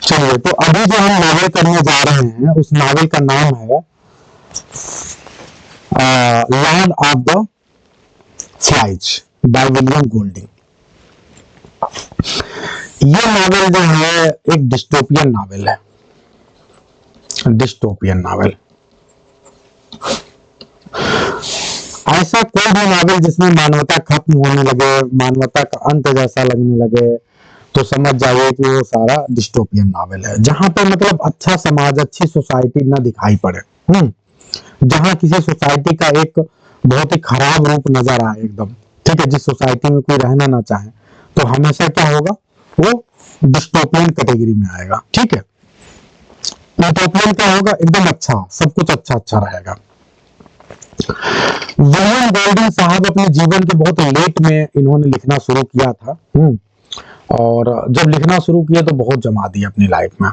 चलिए, तो अभी जो हम नावल करने जा रहे हैं उस नावल का नाम है Lord of the flies by William Golding. ये नावल जो है एक डिस्टोपियन नावल है, डिस्टोपियन नावल। ऐसा कोई भी नावल जिसमें मानवता खत्म होने लगे, मानवता का अंत जैसा लगने लगे, तो समझ जाइए कि वो सारा डिस्टोपियन नावल है, जहां पर मतलब अच्छा समाज, अच्छी सोसाइटी ना दिखाई पड़े। जहां किसी सोसाइटी का एक बहुत ही खराब रूप नजर आए एकदम, ठीक है, जिस सोसाइटी में कोई रहना ना चाहे, तो हमेशा क्या होगा, वो डिस्टोपियन कैटेगरी में आएगा। ठीक है, यूटोपियन क्या होगा, एकदम अच्छा, सब कुछ अच्छा अच्छा रहेगा। विलियम गोल्डिंग साहब अपने जीवन के बहुत लेट में इन्होंने लिखना शुरू किया था। और जब लिखना शुरू किया तो बहुत जमा दिया अपनी लाइफ में।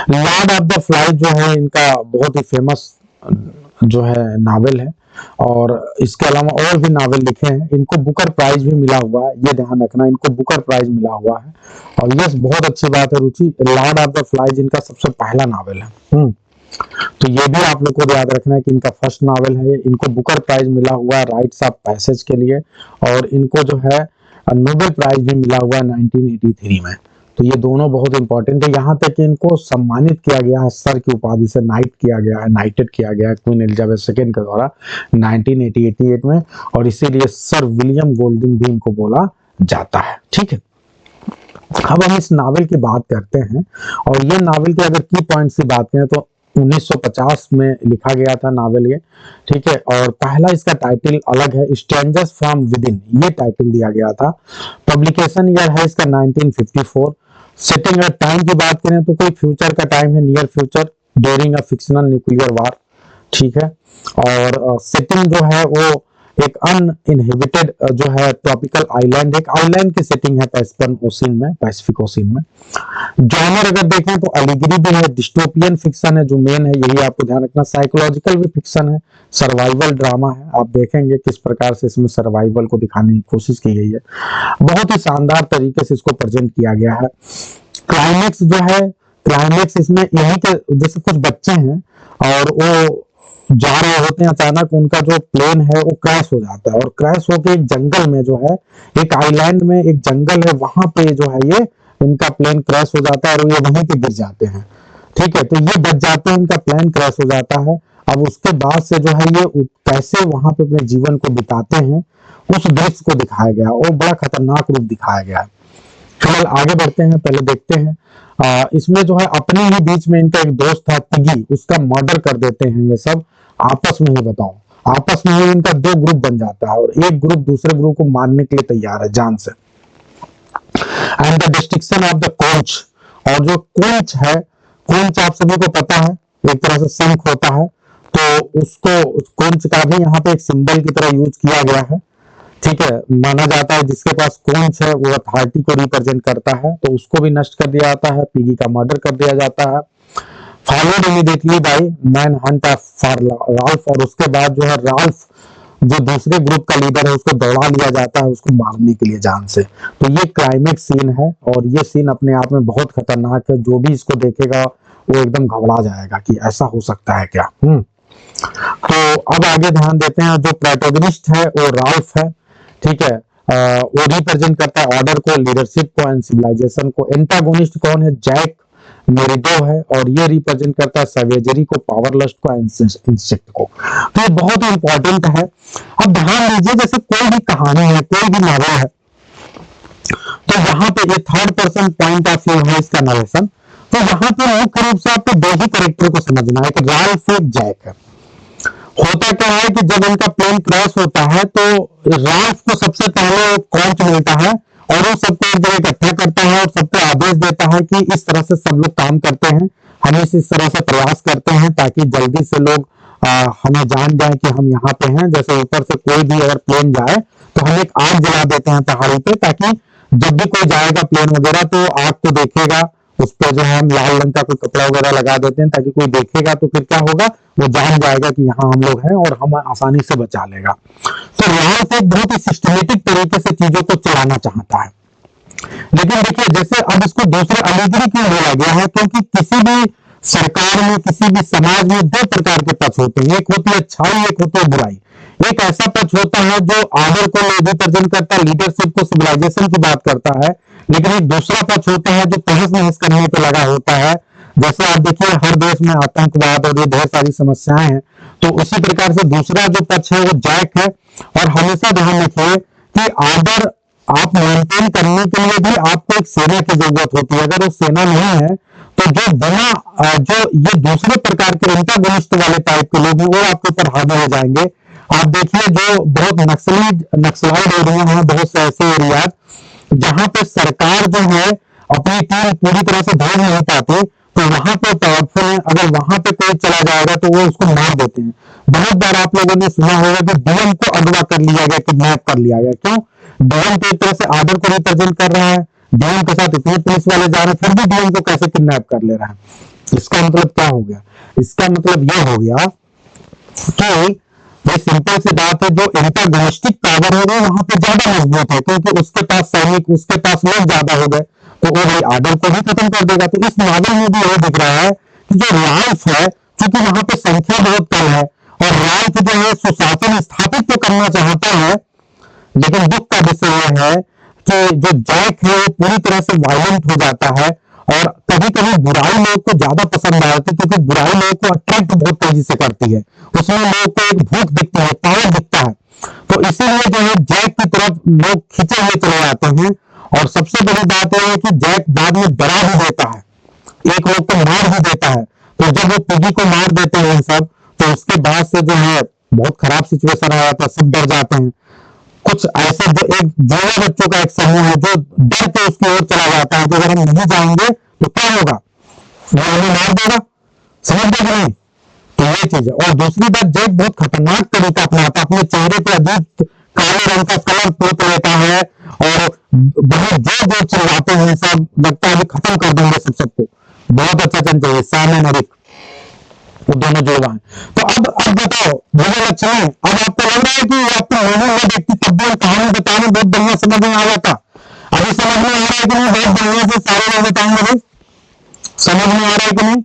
लॉर्ड ऑफ द फ्लाइज जो है इनका बहुत ही फेमस जो है नावल है, और इसके अलावा और भी नावल लिखे हैं। इनको बुकर प्राइज भी मिला हुआ है, ये ध्यान रखना, इनको बुकर प्राइज मिला हुआ है। और यस, बहुत अच्छी बात है रुचि, लॉर्ड ऑफ द फ्लाइज इनका सबसे पहला नावल है। तो ये भी आप लोग को याद रखना है कि इनका फर्स्ट नावल है। इनको बुकर प्राइज मिला हुआ है राइट्स ऑफ पैसेज के लिए, और इनको जो है नोबेल प्राइज भी मिला हुआ है 1983 में। तो ये दोनों बहुत इंपॉर्टेंट है। यहाँ तक कि इनको सम्मानित किया गया है सर की उपाधि से, नाइट किया गया है, नाइटेड किया गया है क्वीन एलिजाबेथ सेकेंड के द्वारा 1988 में, और इसीलिए सर विलियम गोल्डिंग भी इनको बोला जाता है। ठीक है, अब हम इस नावल की बात करते हैं, और ये नावल के अगर की पॉइंट्स की बात करें तो 1950 में लिखा गया था नावल ये। ठीक है, और पहला इसका टाइटल अलग है, स्ट्रेंजर्स फ्रॉम विदिन, ये टाइटल दिया गया था। पब्लिकेशन ईयर है इसका 1954। सेटिंग और टाइम की बात करें तो कोई फ्यूचर का टाइम है, near future, during a fictional nuclear war. ठीक है, और सेटिंग जो है वो एक अनइनहिबिटेड जो है ट्रॉपिकल आइलैंड, एक आइलैंड की सेटिंग है पैसिफिक ओशियन में, पैसिफिक ओशियन में। जॉनर अगर देखें तो एलिगरी भी है, डिस्टोपियन फिक्शन है जो मेन है, यही आपको ध्यान रखना। साइकोलॉजिकल भी फिक्शन है, सर्वाइवल ड्रामा है। आप देखेंगे किस प्रकार से इसमें सर्वाइवल को दिखाने की कोशिश की गई है, बहुत ही शानदार तरीके से इसको प्रेजेंट किया गया है। क्लाइमेक्स जो है, क्लाइमेक्स इसमें यही के जैसे कुछ बच्चे हैं और वो जा रहे होते हैं, अचानक उनका जो प्लेन है वो क्रैश हो जाता है, और क्रैश होकर एक जंगल में जो है, एक आइलैंड में एक जंगल है, वहां पे जो है ये इनका प्लेन क्रैश हो जाता है और ये वहीं पे गिर जाते हैं। ठीक है, तो ये बच जाते हैं, इनका प्लेन क्रैश हो जाता है। अब उसके बाद से जो है ये कैसे वहां पे अपने जीवन को बिताते हैं, उस दृश्य को दिखाया गया, और बड़ा खतरनाक रूप दिखाया गया है। फिलहाल आगे बढ़ते हैं, पहले देखते हैं इसमें जो है अपने ही बीच में इनका एक दोस्त था पिगी, उसका मर्डर कर देते हैं ये सब आपस में ही। बताओ, आपस में ही इनका दो ग्रुप बन जाता है, और एक ग्रुप दूसरे ग्रुप को मारने के लिए तैयार है जान से। And the destruction of the coach, और जो कोच है, कोच आप सभी को पता है एक तरह से शंख होता है, तो उसको कोच का भी यहाँ पे एक सिंबल की तरह यूज किया गया है। ठीक है, माना जाता है जिसके पास कोच है वो अथॉरिटी को रिप्रेजेंट करता है, तो उसको भी नष्ट कर दिया जाता है, पिगी का मर्डर कर दिया जाता है। Followed immediately by man Hunt for Ralph, और उसके बाद जो है राल्फ जो दूसरे ग्रुप का लीडर है उसको दौड़ा लिया जाता है उसको मारने के लिए जान से। तो ये क्लाइमेक्स सीन है, और ये सीन अपने आप में बहुत खतरनाक है। जो भी इसको देखेगा वो एकदम घबरा जाएगा कि ऐसा हो सकता है क्या। तो अब आगे ध्यान देते हैं, जो प्रोटैगनिस्ट है वो राल्फ है। ठीक है, वो रिप्रेजेंट करता है ऑर्डर को, लीडरशिप को एंड सिविलाइजेशन को। एंटागोनिस्ट कौन है, जैक मेरिडो है, और ये रिप्रेजेंट करता है सवेजरी को, पावरलस्ट को, इंस्टिंक्ट को। तो ये बहुत इंपॉर्टेंट है। अब ध्यान दीजिए, जैसे कोई भी कहानी है, कोई भी नॉवल है, तो यहाँ पे ये third person point of view है इसका नरेशन। तो यहाँ पे मुख्य रूप से आपको दो ही कैरेक्टर को समझना है, कि राल्फ एक जैक है। होता क्या है कि जब इनका प्लेन क्रैश होता है तो राल्फ को सबसे पहले कोच मिलता है, और वो सबको एक जगह इकट्ठा करता है और सबको आदेश देता है कि इस तरह से सब लोग काम करते हैं, हम इस तरह से प्रयास करते हैं ताकि जल्दी से लोग हमें जान जाए कि हम यहाँ पे हैं। जैसे ऊपर से कोई भी अगर प्लेन जाए तो हम एक आग जला देते हैं पहाड़ी पे, ताकि जब भी कोई जाएगा प्लेन वगैरह तो आग को देखेगा, उस पर जो है हम लाल रंग का कोई कपड़ा वगैरह लगा देते हैं, ताकि कोई देखेगा तो फिर क्या होगा, वो जान जाएगा कि यहाँ हम लोग हैं और हम आसानी से बचा लेगा। तो राल्फ एक बहुत ही सिस्टमेटिक तरीके से चीजों को चलाना चाहता है। लेकिन देखिए जैसे अब इसको दूसरे अलीगढ़ी क्यों बोला गया है, क्योंकि किसी भी सरकार में, किसी भी समाज में दो प्रकार के पक्ष होते हैं, एक होती है अच्छाई, एक होती है बुराई। एक ऐसा पक्ष होता है जो आर्डर को रिप्रेजेंट करता है, लीडरशिप को, सिविलाइजेशन की बात करता है, लेकिन एक दूसरा पक्ष होता है जो तहस नहस करने पे लगा होता है। जैसे आप देखिए हर देश में आतंकवाद और ये ढेर सारी समस्याएं हैं, तो उसी प्रकार से दूसरा जो पक्ष है वो जैक है। और हमेशा ध्यान रखिए कि आर्डर आप मेंटेन करने के लिए भी आपको एक सेना की जरूरत होती है। अगर वो सेना नहीं है तो जो बिना जो ये दूसरे प्रकार के एंटागोनिस्ट वाले टाइप के लोग हैं वो आपके ऊपर हावी हो जाएंगे। आप देखिए जो बहुत नक्सलाइड एरिया है, बहुत से ऐसे एरिया जहां पे सरकार जो है अपनी टीम पूरी तरह से भेज नहीं पाती, तो वहां पे पावरफुल है, अगर वहां पे कोई चला जाएगा तो वो उसको मार देते हैं। बहुत बार आप लोगों ने सुना होगा कि डीएम को अगवा कर लिया गया, किडनैप कर लिया गया। क्यों? डीएम तो एक तरह से आर्डर को रिप्रेजेंट कर रहा है, डीएम के साथ इतने पुलिस वाले जा रहे हैं, फिर भी डीएम को कैसे किडनैप कर ले रहा है। इसका मतलब क्या हो गया? इसका मतलब यह हो गया कि ये सिंपल सी बात है, जो एंटागोनिस्टिक पावर है वो वहां पे ज्यादा मजबूत है, क्योंकि उसके पास सैनिक, उसके पास लोग ज्यादा हो गए, तो वो भाई आर्डर को ही खत्म कर देगा। तो इस मॉडल में भी यही दिख रहा है कि जो राल्फ है, क्योंकि वहां पे संख्या बहुत कम है और राल्फ जो है सुशासन स्थापित तो करना चाहता है, लेकिन दुख का विषय यह है कि जो जैक है वो पूरी तरह से वायलेंट हो जाता है। और कभी कभी बुराई लोग को ज्यादा पसंद आती है, क्योंकि बुराई लोग को अट्रैक्ट बहुत तेजी से करती है, उसमें लोग को एक भूख दिखती है, पावर दिखता है, तो इसीलिए जो है जैक की तरफ लोग खींचे हुए चले जाते हैं। और सबसे बड़ी बात यह है कि जैक बाद में डरा भी देता है, एक लोग को मार भी देता है। तो जब वो पिगी को मार देते हैं सब, तो उसके बाद से जो है बहुत खराब सिचुएशन आ जाता है, सब डर जाते हैं। कुछ ऐसे जो एक जुड़े बच्चों का एक समूह है जो डर के उसकी ओर चला जाता है कि अगर हम नहीं जाएंगे तो क्या होगा, वो हमें मार देगा। समझ गए कि नहीं? तो ये चीज है। और दूसरी बात, जैक बहुत खतरनाक तरीका अपनाता है, अपने चेहरे पे अजीब काले रंग का कलर पोत लेता है और बहुत जोर जोर चिल्लाते हैं, सब लगता है कि खत्म कर देंगे सबको। बहुत अच्छा चलते हैं सैम एंड एरिक, वो दोनों जुड़वा हैं। तो अब बताओ मुझे अच्छा है, अब आपको लग रहा है कि आपको मूवी में देखती तब भी कहानी बताने बहुत बढ़िया समझ में आ जाता। अभी समझ में आ रहा है कि नहीं? बहुत बढ़िया से सारे लोग बताएंगे भाई, समझ में आ रहा है कि नहीं?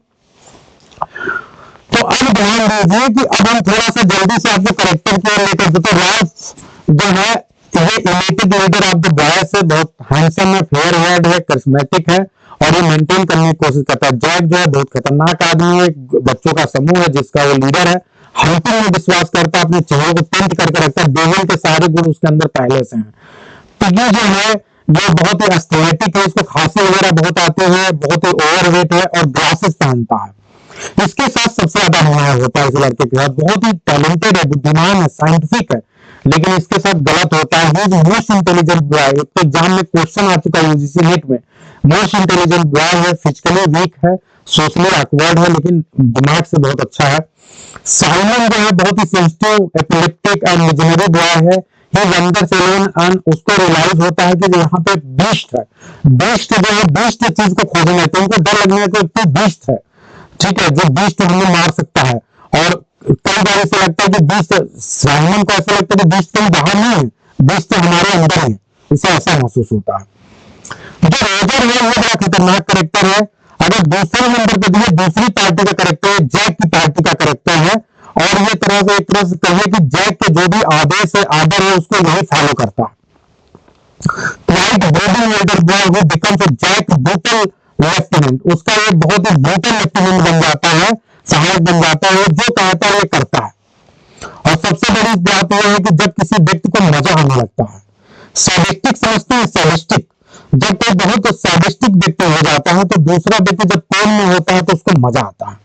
तो अब ध्यान दीजिए कि अब हम थोड़ा सा जल्दी से आपको करेक्टर की ओर लेकर, तो राल्फ जो है ये इमेटेड लीडर ऑफ द बॉयज है, बहुत हैंडसम है, फेयर हेयर्ड है, करिश्मेटिक है और ये मेंटेन करने की कोशिश करता है। जैक जो है बहुत खतरनाक आदमी है, बच्चों का समूह है जिसका वो लीडर है, हंटिंग में विश्वास करता है, अपने चेहरे को पेंट करके रखता है, डेविल के सारे गुण उसके अंदर पहले से हैं। पिगी जो है ये बहुत ही एस्थेटिक है, इसको खांसी वगैरह बहुत आते हैं, बहुत ही ओवरवेट है और ग्लासेस पहनता है। इसके साथ सबसे ज्यादा अन्याय होता है इस लड़के के साथ, बहुत ही टैलेंटेड है, बुद्धिमान है, साइंटिफिक है, लेकिन इसके साथ गलत होता है। मोस्ट इंटेलिजेंट बॉय, एक तो एग्जाम में क्वेश्चन आ चुका है यूजीसी नेट में, मोस्ट इंटेलिजेंट बॉय है, फिजिकली वीक है, सोशली ऑकवर्ड है, लेकिन दिमाग से बहुत अच्छा है। साइमन जो है बहुत ही sensitive, epileptic and visionary boy है, ही वंडर्स अलोन एंड उसको रियलाइज होता है कि यहाँ पे बीस्ट है, बीस्ट जो है बीस्ट चीज को खोजने लगता है, उनको डर लगने लगता है कि बीस्ट है, ठीक है, जो बीस्ट हमें मार सकता है। और कई बार ऐसा लगता है कि बीस्ट, साइमन को ऐसा लगता है कि बीस्ट कहीं बाहर नहीं है, बीस्ट तो हमारे अंदर है, इसे ऐसा महसूस होता है। जो रोजर है वो बड़ा खतरनाक करेक्टर है। अगर दूसरे नंबर पे दिए दूसरी पार्टी का करेक्टर है, जैक की पार्टी का करेक्टर है, और ये तरह से एक तरह से कहिए कि जैक के जो भी आदेश है, आर्डर है, उसको वही फॉलो करता है। White boarding elder boy who becomes a Jack brutal lieutenant, उसका ये बहुत ही ब्रूटल लेफ्टिनेंट बन जाता है, सहायक बन जाता है, जो कहता है करता है। और सबसे बड़ी बात यह है कि जब किसी व्यक्ति को मजा आने लगता है, सैडिस्टिक समझते हैं, सैडिस्टिक, जब कोई बहुत सैडिस्टिक व्यक्ति हो जाता है तो दूसरा व्यक्ति जब पेन में होता है तो उसको मजा आता है,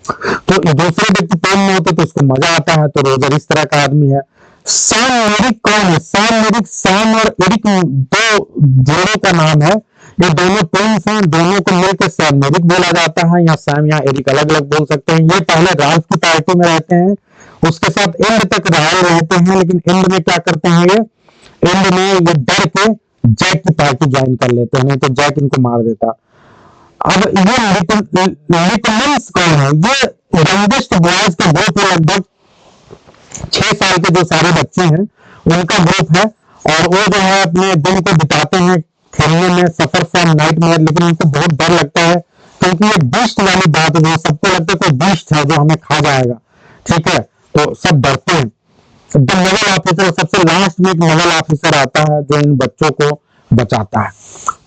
तो दूसरे व्यक्ति पेन में होते तो उसको मजा आता है। तो रोजर इस तरह का आदमी है। सैम एरिक कौन है? सैम एरिक, सैम और एरिक दो जोड़ों का नाम है, ये दोनों ट्विंस हैं, दोनों को मिलकर सैम एरिक बोला जाता है, या सैम या एरिक अलग अलग बोल सकते हैं। ये पहले राल्फ की पार्टी में रहते हैं, उसके साथ एंड तक रॉयल रहते हैं, लेकिन एंड में क्या करते हैं, ये एंड में ये डर के जैक की पार्टी ज्वाइन कर लेते हैं, नहीं तो जैक इनको मार देता। अब ये लिटिलमेंस कौन है? ये यंगेस्ट बॉयज का ग्रुप है, लगभग 6 साल के जो सारे बच्चे हैं उनका ग्रुप है, और वो जो है अपने दिन को बिताते हैं खेलने में, सफर फ्रॉम नाइटमेयर, लेकिन उनको बहुत डर लगता है क्योंकि ये बीस्ट वाली बात है, सबको लगता है कोई बीस्ट है जो हमें खा जाएगा, ठीक है, तो सब डरते हैं। द नवल ऑफिसर, सबसे लास्ट में एक नवल ऑफिसर आता है जो इन बच्चों को बचाता है।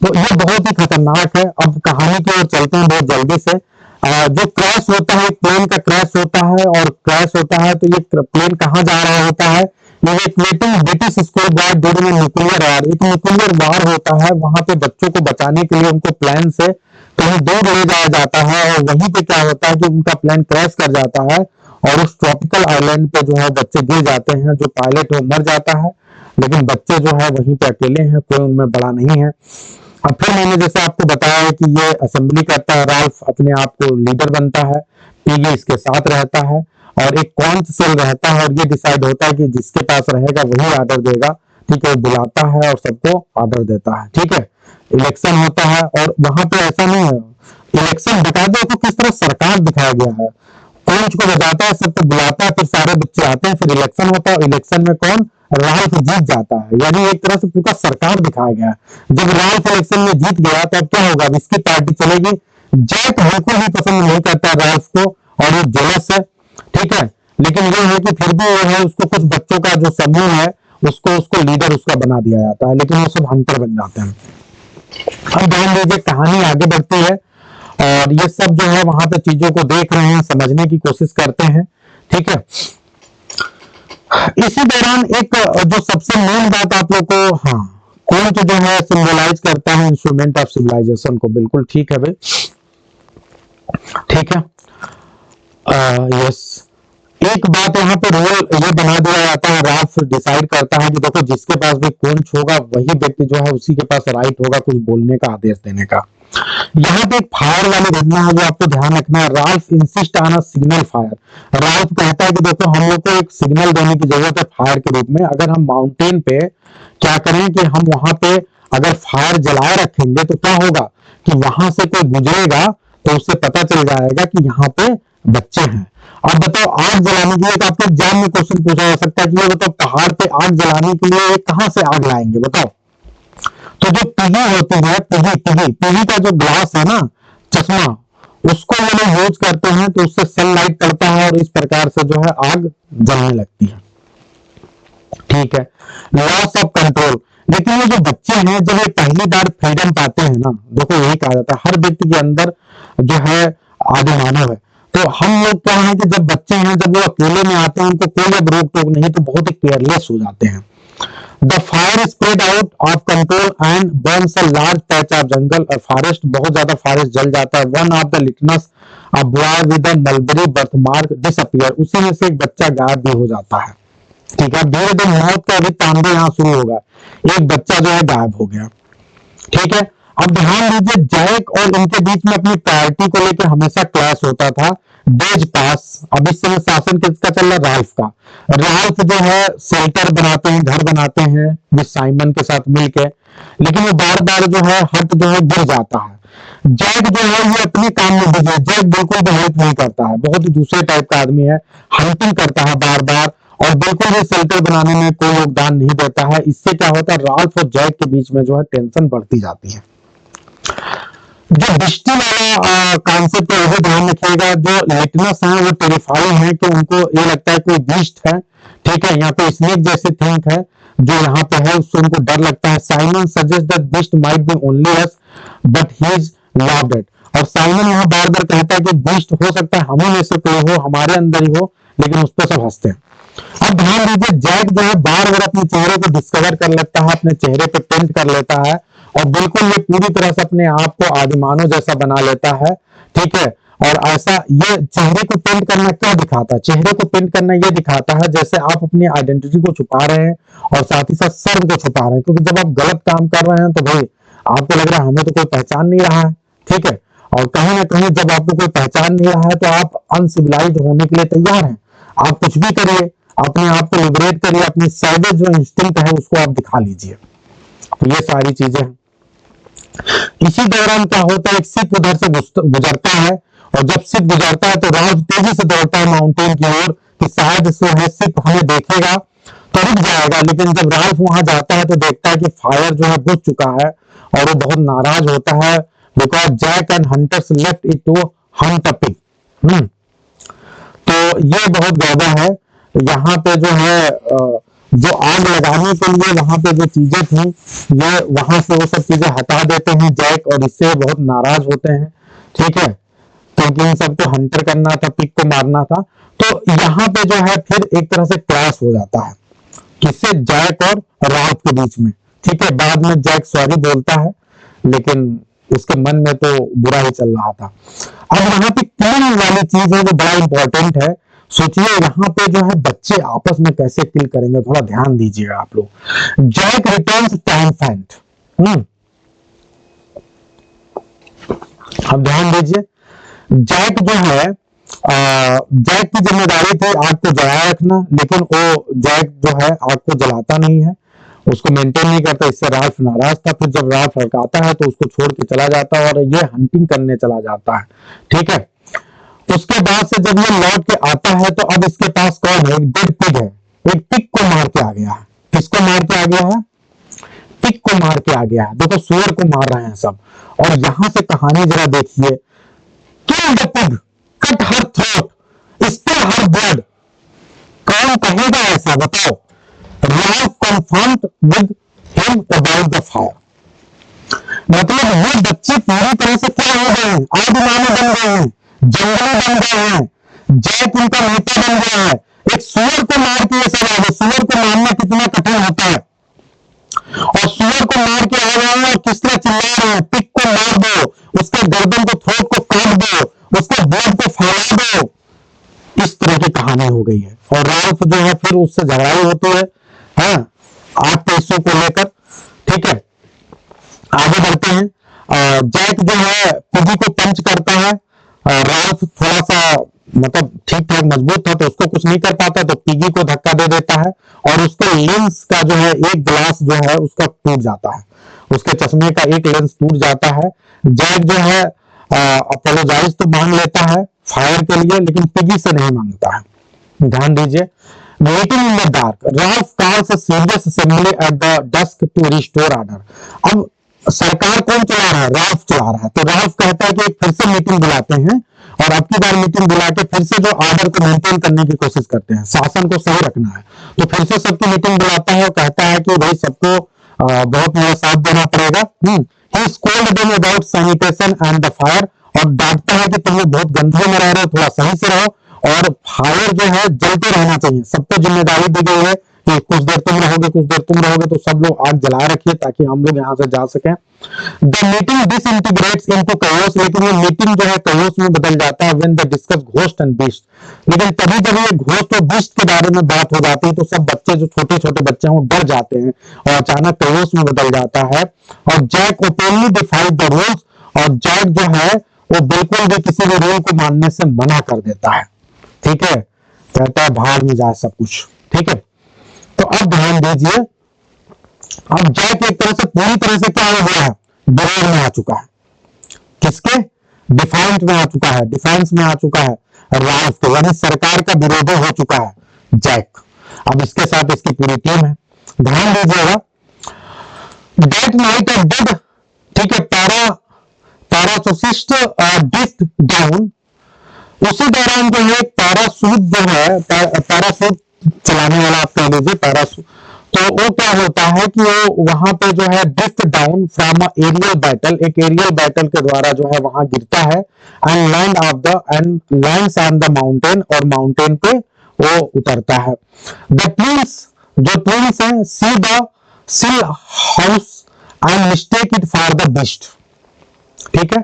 तो ये बहुत ही खतरनाक है। अब कहानी की ओर चलते हैं बहुत जल्दी से। जो क्रैश होता है, प्लेन का क्रैश होता है, और क्रैश होता है तो ये प्लेन कहाँ जा रहा होता है, evacuating British school boy during nuclear war, एक न्यूक्लियर वार होता है, वहां पे बच्चों को बचाने के लिए उनको प्लेन से कहीं दूर ले जाया जाता है, और वहीं पे क्या होता है कि उनका प्लेन क्रैश कर जाता है, और उस ट्रॉपिकल आइलैंड पे जो है बच्चे गिर जाते हैं, जो पायलट वो मर जाता है, लेकिन बच्चे जो है वहीं पे अकेले हैं, कोई उनमें बड़ा नहीं है। अब फिर मैंने जैसे आपको बताया है कि ये असेंबली करता है, राल्फ अपने आप को लीडर बनता है, पिगी इसके साथ रहता है, और एक काउंसिल रहता है, और ये डिसाइड होता है कि जिसके पास रहेगा वही ऑर्डर देगा, ठीक है, वो बुलाता है और सबको ऑर्डर देता है, ठीक है। इलेक्शन होता है, और वहां पे ऐसा नहीं है, इलेक्शन बता दो तो किस तरह सरकार दिखाया गया है, पंच को बजाता है, सबको बुलाता है, फिर सारे बच्चे आते हैं, फिर इलेक्शन होता है, इलेक्शन में कौन, राल्फ जीत जाता है, यानी एक तरह से पूरा सरकार दिखाया गया है। जब राल्फ इलेक्शन में जीत गया तो अब क्या होगा, अब इसकी पार्टी चलेगी। जैक बिल्कुल भी पसंद नहीं करता राल्फ को, और वो जेलस है, ठीक है, लेकिन ये है कि फिर भी वो है, उसको कुछ बच्चों का जो समूह है उसको उसको लीडर उसका बना दिया जाता है, लेकिन वो सब हंटर बन जाते हैं। अब ध्यान दीजिए, कहानी आगे बढ़ती है, और ये सब जो है वहां पे चीजों को देख रहे हैं, समझने की कोशिश करते हैं, ठीक है। इसी दौरान एक जो सबसे मेन बात आप लोग को, हाँ, कोंच जो है सिंबलाइज करता है इंस्ट्रूमेंट ऑफ सिविलाइजेशन को, बिल्कुल ठीक है भाई, ठीक है। यस, एक बात यहाँ पे रूल ये बना दिया जाता है, राल्फ डिसाइड करता है कि देखो जिसके पास भी कोंच होगा वही व्यक्ति जो है उसी के पास राइट होगा कुछ बोलने का, आदेश देने का। यहाँ पे एक फायर वाली घटना है जो आपको ध्यान रखना है। Ralph insist on a signal fire, Ralph कहता है कि देखो हम लोग को एक सिग्नल देने की जरूरत है फायर के रूप में। अगर हम माउंटेन पे क्या करें कि हम वहां पे अगर फायर जलाए रखेंगे तो क्या होगा कि वहां से कोई गुजरेगा तो उससे पता चल जाएगा कि यहाँ पे बच्चे हैं। अब बताओ, आग जलाने के लिए आपके एग्जाम में क्वेश्चन पूछा जा सकता है कि ये बताओ पहाड़ पे आग जलाने के लिए कहां से आग लाएंगे, बताओ। तो जो पिगी होती है, पिगी का जो ग्लास है ना, चश्मा, उसको वो लोग यूज करते हैं, तो उससे सनलाइट करता है और इस प्रकार से जो है आग जलने लगती है, ठीक है। लॉस ऑफ कंट्रोल, लेकिन ये जो बच्चे हैं जब ये पहली बार फ्रीडम पाते हैं ना, देखो यही कहा जाता है हर व्यक्ति के अंदर जो है आदि मानव है, तो हम लोग क्या है कि जब बच्चे हैं, जब वो अकेले में आते हैं, उनको कोई अब रोक टोक नहीं, तो बहुत ही केयरलेस हो जाते हैं। The fire spread out of control and burns a large patch of jungle और फॉरेस्ट, बहुत ज्यादा फॉरेस्ट जल जाता है। One of the littluns a boy with a mulberry birthmark disappear, उसी में से एक बच्चा गायब भी हो जाता है, ठीक है। धीरे धीरे मौत का भी तांडव यहाँ शुरू होगा, एक बच्चा जो है गायब हो गया, ठीक है। अब ध्यान दीजिए, जैक और इनके बीच में अपनी प्रायोरिटी को लेकर हमेशा क्लैश होता था। डेज पास, अब इस समय शासन किसका चल रहा है, राल्फ का। राल्फ जो है शेल्टर बनाते हैं, घर बनाते हैं विद साइमन के साथ मिलकर, लेकिन वो बार बार जो है हट जो है गिर जाता है। जैक जो है ये अपने काम में बिजी है, जैक बिल्कुल भी हेल्प नहीं करता है, बहुत ही दूसरे टाइप का आदमी है, हंटिंग करता है बार बार, और बिल्कुल भी शेल्टर बनाने में कोई योगदान नहीं देता है। इससे क्या होता है, राल्फ और जैक के बीच में जो है टेंशन बढ़ती जाती है। जो दृष्टि वाला कॉन्सेप्ट है वो ध्यान रखिएगा, जो लेटनस है वो टेरिफाइंग है कि उनको ये लगता है कोई बीस्ट है, ठीक है, यहाँ पे स्नेक जैसे थिंक है जो यहाँ पे है, उससे उनको डर लगता है। Simon suggest that beast might be only us but he is loved it, और साइमन यहाँ बार बार कहता है कि बीस्ट हो सकता है हमें में से कोई हो, हमारे अंदर ही हो, लेकिन उस पर सब हंसते हैं। अब ध्यान दीजिए, जैक जो है बार बार अपने चेहरे को डिस्कवर कर लेता है, अपने चेहरे पे पेंट कर लेता है, और बिल्कुल ये पूरी तरह से अपने आप को आदिमानव जैसा बना लेता है, ठीक है। और ऐसा ये चेहरे को पेंट करना क्या दिखाता है, चेहरे को पेंट करना ये दिखाता है जैसे आप अपनी आइडेंटिटी को छुपा रहे हैं और साथ ही साथ सर्व को छुपा रहे हैं, क्योंकि जब आप गलत काम कर रहे हैं तो भाई आपको लग रहा है हमें तो कोई पहचान नहीं रहा है, ठीक है। और कहीं ना कहीं जब आपको कोई पहचान नहीं रहा है तो आप अनसिविलाइज्ड होने के लिए तैयार हैं, आप कुछ भी करिए, अपने आप को लिबरेट करिए, अपनी सैवेज जो इंस्टिंक्ट है उसको आप दिखा लीजिए। तो ये सारी चीजें हैं। इसी दौरान क्या होता है, एक शिप उधर से गुजरता है, और जब शिप गुजरता है तो राल्फ तेजी से दौड़ता है माउंटेन की ओर कि शायद जो है शिप हमें देखेगा। तो रुक जाएगा, लेकिन जब राल्फ वहां जाता है तो देखता है कि फायर जो है बुझ चुका है और वो बहुत नाराज होता है, because Jack and hunters left it to hunt a pig. तो ये बहुत गड़बड़ है। यहाँ पे जो है जो आग लगाने के लिए वहां पे जो चीजें थी, ये वहां से वो सब चीजें हटा देते हैं जैक, और इससे बहुत नाराज होते हैं, ठीक है, क्योंकि इन सबको हंटर करना था, पिग को मारना था। तो यहाँ पे जो है फिर एक तरह से क्लैश हो जाता है, किससे, जैक और राल्फ के बीच में, ठीक है। बाद में जैक सॉरी बोलता है, लेकिन उसके मन में तो बुरा ही चल रहा था। अब यहाँ पे किलिंग वाली चीज है जो बड़ा इंपॉर्टेंट है। सोचिए यहाँ पे जो है बच्चे आपस में कैसे किल करेंगे, थोड़ा ध्यान दीजिएगा आप लोग। Jack returns triumphant. अब ध्यान दीजिए, जैक जो है जैक की जिम्मेदारी थी आग को जलाए रखना, लेकिन वो जैक जो है आग को जलाता नहीं है, उसको मेंटेन नहीं करता, इससे राल्फ नाराज था। फिर जब राल्फ हड़काता है तो उसको छोड़ के चला जाता है और ये हंटिंग करने चला जाता है, ठीक है। उसके बाद से जब ये लौट के आता है तो अब इसके पास कौन है, एक डेड पिग है, एक पिग को मार के आ गया है। किसको मार के आ गया है, पिग को मार के आ गया है। देखो सुअर को मार रहे हैं सब, और यहां से कहानी जरा देखिए, kill the pig, cut her throat, spill her blood. कौन कहेगा ऐसा, बताओ। Ralph confirmed with him about the fire. मतलब ये बच्चे पूरी तरह से क्या हो गए हैं, आदिमानव बन गए हैं, जंगली बन गए हैं, जैक उनका नेता बन गया है। एक सुअर को मार के ये सब आ गए। सुअर को मारना कितना कठिन होता है, और सुअर को मार के आ रहे हैं और किस तरह चिल्ला रहे हैं, पिग को मार दो, उसके गर्दन को, थ्रोट को काट दो, उसके ब्लड को फैला दो। इस तरह की कहानी हो गई है। और राल्फ जो है फिर उससे झगड़ाई होती है, हाँ, आग के इश्यू को लेकर, ठीक है। आगे बढ़ते हैं। जैक जो है पिगी को पंच करता है, राल्फ थोड़ा सा मतलब ठीक ठाक मजबूत था तो उसको कुछ नहीं कर पाता, तो पिगी को धक्का दे देता है और उसके लेंस का जो है एक ग्लास जो है उसका टूट जाता है, उसके चश्मे का एक लेंस टूट जाता है। जैक जो है अपोलोजाइज तो मांग लेता है फायर के लिए, लेकिन पिगी से नहीं मांगता है। ध्यान दीजिए, meeting in the dark, Ralph calls a serious assembly at the dusk to restore order. अब सरकार कौन चला रहा है, राल्फ चला रहा है, तो राल्फ कहता है कि फिर से मीटिंग बुलाते हैं और अब की बार मीटिंग बुला के फिर से जो ऑर्डर को मेंटेन करने की कोशिश करते हैं, शासन को सही रखना है। तो फिर से सबकी मीटिंग बुलाता है और कहता है कि भाई सबको बहुत मेरा साथ देना पड़ेगा। He scold them about sanitation and the fire, और डांटता है कि तुम लोग बहुत गंदे में रह रहे हो, थोड़ा सही से रहो, और फायर जो है जलते रहना चाहिए। सबको जिम्मेदारी दी गई है कि कुछ देर तुम रहोगे, कुछ देर तुम रहोगे, तो सब लोग आग जला रखिए ताकि हम लोग यहाँ से जा सकें। द मीटिंग डिसइंटीग्रेट्स इनटू chaos, लेकिन ये मीटिंग जो है chaos में बदल जाता है when they discuss ghost and beast. लेकिन तभी जब ये घोस्ट और बीस्ट के बारे में बात हो जाती है तो सब बच्चे, जो छोटे छोटे बच्चे हैं, वो डर जाते हैं और अचानक chaos में बदल जाता है। और Jack openly defied the rules, और जैक जो है वो बिल्कुल भी किसी भी रूल को मानने से मना कर देता है, ठीक है, कहता है भाड़ में जाए सब कुछ, ठीक है। तो अब ध्यान दीजिए, अब जैक एक तरह से पूरी तरह से क्या हो गया है, विरोध में आ चुका है। किसके, डिफेंस में आ चुका है, डिफेंस में आ चुका है राल्फ के, यानी सरकार का विरोधी हो चुका है जैक। अब इसके साथ इसकी पूरी टीम है। ध्यान दीजिएगा, दैट नाइट ऑफ डेड, ठीक है, पैराशूटिस्ट ड्रिफ्ट डाउन। उसी दौरान जो है पैराशूट जो है, पैराशूट चलाने वाला आप कह लीजिए, पैराशूट, तो वो क्या होता है कि वो वहां पे जो है drift down from aerial battle, एक एरियल बैटल के द्वारा जो है वहां गिरता है, and lands on the mountain, और माउंटेन पे वो उतरता है। द ट्विंस, जो ट्विंस हैं, see the silhouette and mistake it for the beast, ठीक है।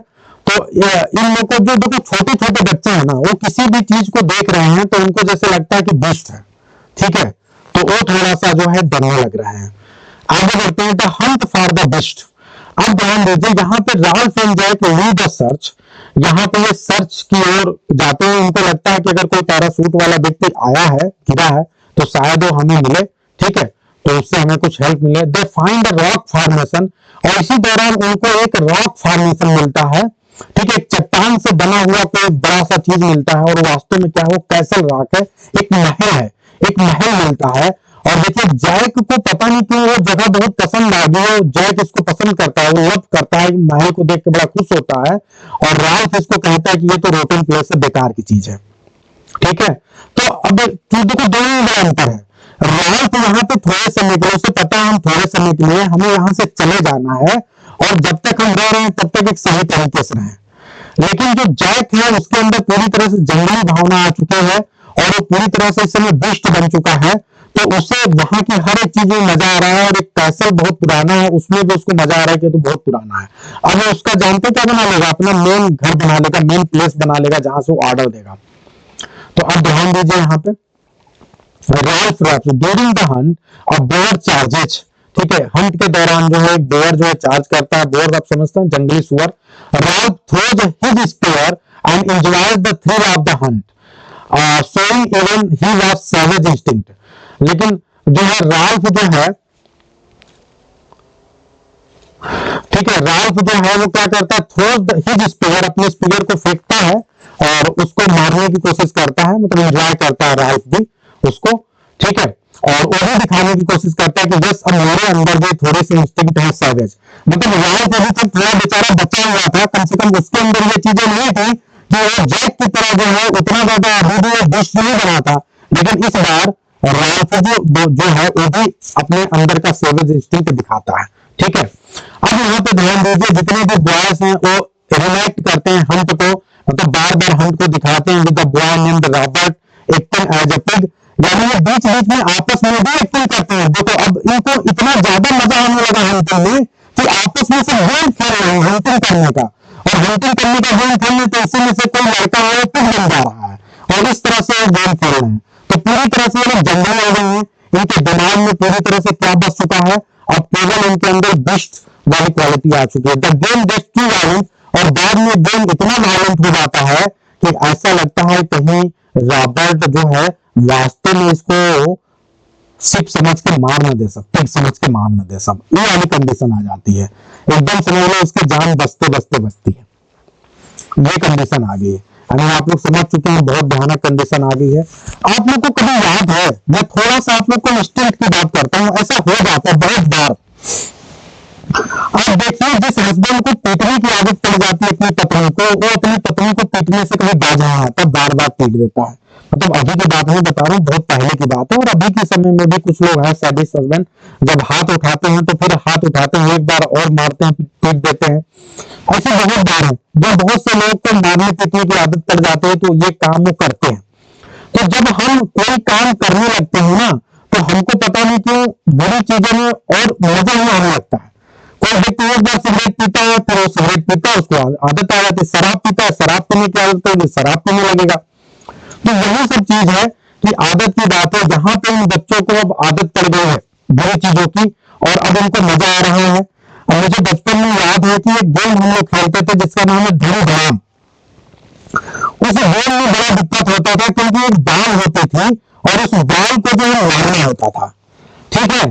तो इन लोगों को, जो देखो छोटे छोटे बच्चे हैं ना, वो किसी भी चीज को देख रहे हैं तो उनको जैसे लगता है कि बीस्ट है, ठीक है, तो वो थोड़ा सा जो है डरने लग रहे हैं। आगे बढ़ते हैं, the hunt for the beast. अब ध्यान दीजिए, यहाँ पे Ralph and Jack lead the search, यहाँ पे ये सर्च की ओर जाते हैं। उनको लगता है कि अगर कोई पैराशूट वाला व्यक्ति आया है, गिरा है, तो शायद वो हमें मिले, ठीक है, तो उससे हमें कुछ हेल्प मिले। They find a rock formation, और इसी दौरान उनको एक रॉक फॉर्मेशन मिलता है, ठीक है, चट्टान से बना हुआ कोई बड़ा सा चीज मिलता है, और वास्तव में क्या है, वो कैसल रॉक है, एक महल है, एक महल मिलता है। और देखिए जैक को पता नहीं क्यों वो जगह बहुत पसंद आ गई है, जैक इसको पसंद करता है, वो लव करता है, महल को देख के बड़ा खुश होता है, और राल्फ इसको कहता है कि ये तो रोटन प्लेस है, बेकार की चीज है। ठीक है, तो अब देखो दोनों में बड़ा अंतर है। राल्फ यहाँ पे थोड़े समय के लिए, उसे पता है हम थोड़े समय के लिए हमें यहाँ से चले जाना है, और जब तक हम रह रहे हैं तब तक एक सही तरीके से रहें। लेकिन जो जैक है उसके अंदर पूरी तरह से जंगली भावना आ चुकी है, और वो पूरी तरह से इस समय दुष्ट बन चुका है, तो उसे वहां की हर एक चीज में मजा आ रहा है, और एक कैसल बहुत पुराना है उसमें भी उसको मजा आ रहा है कि तो बहुत पुराना है। अब वो उसका जानते क्या बना लेगा, अपना मेन घर बना लेगा, मेन प्लेस बना लेगा जहां से वो ऑर्डर देगा। तो अब ध्यान दीजिए यहाँ पे, Ralph wraps during the hunt a bear charges, ठीक है, हंट के दौरान जो है बेयर जो है चार्ज करता है, बेयर आप समझते हैं जंगली सुअर। Ralph throws his spear and enjoys the thrill of the hunt, showing even he was savage instinct. लेकिन जो है राल्फ जो है, ठीक है, राल्फ जो है वो क्या करता है, थ्रोज हिज स्पीयर, अपने स्पीयर को फेंकता है और उसको मारने की कोशिश करता है, मतलब एंजॉय करता है राल्फ भी उसको, ठीक है, और वो भी दिखाने की कोशिश करता है कि बस अब मेरे अंदर भी थोड़े से इंस्टिंक्ट है सैवेज। मतलब राल्फ अभी तक थोड़ा बेचारा बचा हुआ था, कम से कम उसके अंदर ये चीजें नहीं थी कि वो जैक की तरह जो है उतना ज्यादा अभी भी दुष्ट नहीं बना था, लेकिन इस बार राल्फ जो है वो भी अपने अंदर का सेवेज इंस्टिंक्ट दिखाता है। ठीक है, अब यहाँ पे ध्यान दीजिए, जितने भी बॉयज हैं वो रिलेट करते हैं हंट को, मतलब बार बार हंट को दिखाते हैं with the boy named Robert acting as a pig, यानी ये बीच बीच में आपस में भी एक्टिंग करते हैं। देखो अब इनको इतना ज्यादा मजा आने लगा हंटिंग में कि आपस में से गेम खेल रहे हैं हंटिंग करने का, और हंटिंग करने का गेम खेलने तो इसी में से कोई लड़का है पिग बन जा रहा है, और इस तरह से गेम खेल रहे हैं। तो पूरी तरह से ये लोग जंगल हो गए हैं, इनके दिमाग में पूरी तरह से क्या बस चुका है, अब केवल इनके अंदर दुष्ट वाली क्वालिटी आ चुकी है। The game gets too violent, और बाद में गेम इतना वायलेंट हो जाता है कि ऐसा लगता है कहीं रॉबर्ट जो है वास्तव में इसको सिर्फ समझ के मार न दे, सब पिग समझ के मार न दे, सब ये वाली कंडीशन आ जाती है। एकदम समझ लो उसकी जान बचते बचते बचती है, ये कंडीशन आ गई है। यानी आप लोग समझ चुके हैं बहुत भयानक कंडीशन आ गई है। आप लोग को कभी याद है, मैं थोड़ा सा आप लोग को इंस्टिंक्ट की बात करता हूँ, ऐसा हो जाता है बहुत बार। आप देखिए जिस हस्बैंड को पीटने की आदत पड़ जाती है अपनी पत्नी को, वो अपनी पत्नी को पीटने से कभी बाज नहीं आता, बार बार पीट देता है। मतलब अभी की बात नहीं बता रहा हूँ, बहुत पहले की बात है, और अभी के समय में भी कुछ लोग हैं सैडिस्ट हस्बैंड, जब हाथ उठाते हैं तो फिर हाथ उठाते हैं एक बार और मारते हैं, पीट देते हैं। ऐसे बहुत बार है जो बहुत से लोग को मारने पीटने की आदत पड़ जाती है, तो ये काम वो करते हैं। तो जब हम कोई काम करने लगते हैं ना, तो हमको पता नहीं क्यों बुरी चीजों में और मजा ही आने लगता है। कोई व्यक्ति एक बार सिगरेट पीता है, फिर वो सिगरेट पीता है, उसको आदत आ जाती है, शराब पीता है, शराब पीने की आदत है, शराब पीने लगेगा। तो यही सब चीज है कि आदत की बात है, जहां पे इन बच्चों को अब आदत पड़ गई है बुरी चीजों की, और अब इनको मजा आ रहा है। और मुझे बचपन में याद है कि एक गेम हम लोग खेलते थे जिसका नाम है धूम धाम। उस गेम में बड़ा दिक्कत होता था क्योंकि एक बाल होती थी, और उस बाल को जो है मारना होता था। ठीक है,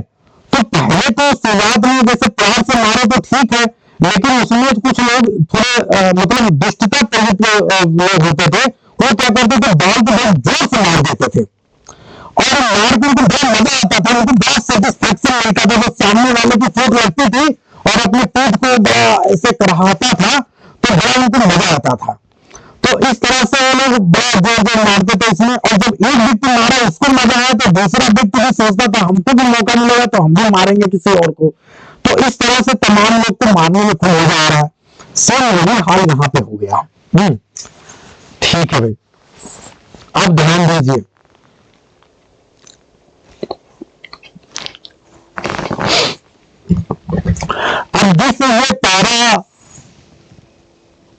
तो पहले तो शुरुआत में जैसे प्यार से मारे तो ठीक है, लेकिन उसमें कुछ लोग थोड़े मतलब दुष्टता प्रवृत्त लोग होते थे, वो क्या करते थे, बाल को बहुत जोर से मार देते थे, और मार के उनको बड़ा मजा आता था, उनको बड़ा सेटिस्फेक्शन मिलता था। जब सामने वाले की चोट लगती थी और अपने पीठ को बड़ा ऐसे कराहता था, तो बड़ा उनको मजा आता था। तो इस तरह से वो लोग बड़ा जोर जोर मारते थे इसमें, और जब एक व्यक्ति मारा उसको मजा आया, तो दूसरा व्यक्ति भी सोचता था हमको भी मौका मिलेगा तो हम भी मारेंगे किसी और को। तो इस तरह से तमाम लोग को मारने में खूब मजा आ रहा है। सेम वही हाल यहाँ पे हो गया। ठीक है भाई, अब ध्यान दीजिए, अब जिस ये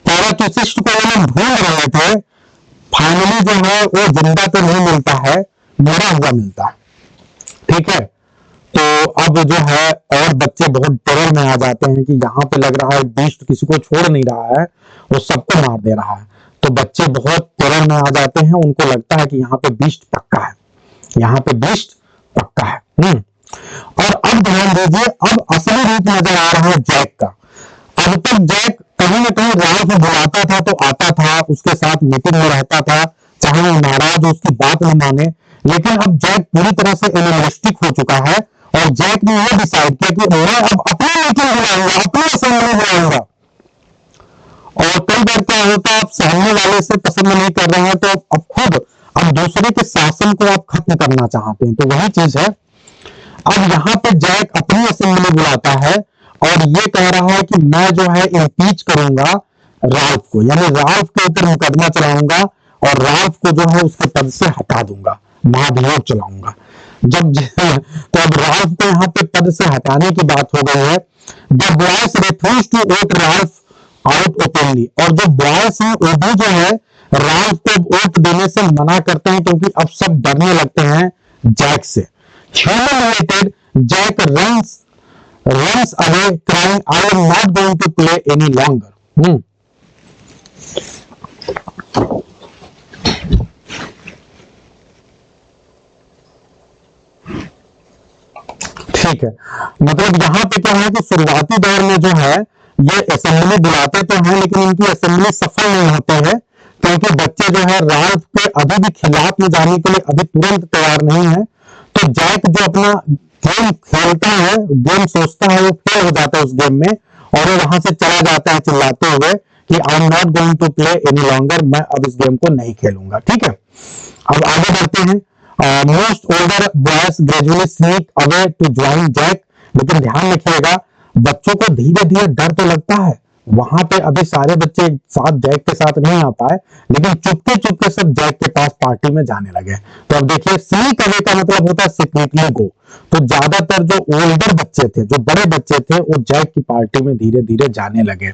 पैराकिसिस्ट को वो लोग ढूंढ रहे थे, फाइनली जो है वो जिंदा तो नहीं मिलता है, मरा हुआ मिलता है। ठीक है, तो अब जो है और बच्चे बहुत टेरर में आ जाते हैं कि यहाँ पे लग रहा है बीस्ट किसी को छोड़ नहीं रहा है, वो सबको मार दे रहा है। तो बच्चे बहुत टेरर में आ जाते हैं, उनको लगता है कि यहाँ पे बीस्ट पक्का है, यहाँ पे बीस्ट पक्का है। और अब ध्यान दीजिए, अब असली रूप नजर आ रहा है जैक का। अब तक जैक कहीं ना कहीं राल्फ को बुलाता था तो आता था, उसके साथ मीटिंग में रहता था, चाहे वो नाराज हो उसकी बात न माने, लेकिन अब जैक पूरी तरह से एनिमलिस्टिक हो चुका है और जैक ने ये डिसाइड किया कि मैं अब अपनी मीटिंग बुलाऊंगा, अपनी असेंबली बुलाऊंगा। और कई बार क्या होता है, आप सामने वाले से पसंद नहीं कर रहे हैं तो अब खुद अब दूसरे के शासन को आप खत्म करना चाहते हैं। तो वही चीज है, अब यहाँ पे जैक अपनी असेंबली बुलाता है और ये कह रहा है कि मैं जो है इम्पीच करूंगा राल्फ को, यानी राल्फ के ऊपर मुकदमा चलाऊंगा और राल्फ को जो है उसके पद से हटा दूंगा, महाभियोग चलाऊंगा। तो अब राल्फ को यहाँ पे पद से हटाने की बात हो गई है। The boys refuse to vote Ralph out openly, और जो बॉयज हैं वो भी जो है राल्फ को वोट देने से मना करते हैं क्योंकि अब सब डरने लगते हैं जैक से। Humiliated, Jack runs away crying, I am not going to play any longer. ठीक है, मतलब यहाँ पे क्या है कि शुरुआती दौर में जो है ये असेंबली बुलाते तो हैं लेकिन इनकी असेंबली सफल नहीं होते हैं क्योंकि बच्चे जो है राल्फ के अभी भी खिलाफ में जाने के लिए अभी तुरंत तैयार नहीं है। तो जैक जो अपना गेम खेलता है, गेम सोचता है, वो फेल हो जाता है उस गेम में और वो वहां से चला जाता है चिल्लाते हुए कि I am not going to play any longer, मैं अब इस गेम को नहीं खेलूंगा। ठीक है, अब आगे बढ़ते हैं। Most older boys gradually sneak away to join Jack, लेकिन ध्यान रखिएगा बच्चों को धीरे धीरे डर तो लगता है, वहां पे अभी सारे बच्चे साथ जैक के साथ नहीं आ पाए लेकिन चुपके चुपके सब जैक के पास पार्टी में जाने लगे। तो अब देखिए स्नीक अवे का मतलब होता है सीक्रेटली गो, तो ज्यादातर जो ओल्डर बच्चे थे, जो बड़े बच्चे थे, वो जैक की पार्टी में धीरे धीरे जाने लगे।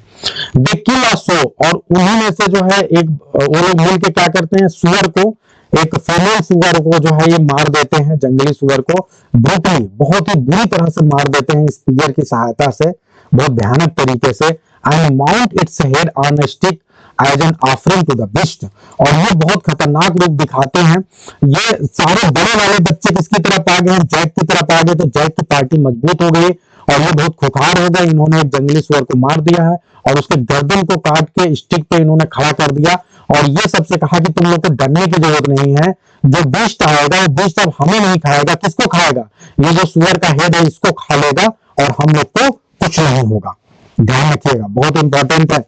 दे किल अ सो, और उन्हीं में से जो है एक वो लोग मिलकर क्या करते हैं, सुअर को, एक फीमेल सुअर को जो है ये मार देते हैं, जंगली सुअर को ब्रूटली, बहुत ही बुरी तरह से मार देते हैं स्पीयर की सहायता से, बहुत भयानक तरीके से। And mount its head on a stick as an offering to the beast, और ये बहुत खतरनाक रूप दिखाते हैं। ये सारे बड़े वाले बच्चे किसकी तरफ आ गए, जैक की तरफ आ गए, तो जैक की पार्टी मजबूत हो गई और ये बहुत खुखार हो गए। इन्होंने एक जंगली सुअर को मार दिया है और उसके गर्दन को काट के स्टिक पे इन्होंने खड़ा कर दिया और ये सबसे कहा कि तुम लोग को डरने की जरूरत नहीं है, जो बीस्ट आएगा वो बीस्ट अब हमें नहीं खाएगा, किसको खाएगा, ये जो सुअर का हेड है इसको खा लेगा और हम लोग को कुछ नहीं होगा। ध्यान रखिएगा, बहुत इंपॉर्टेंट है।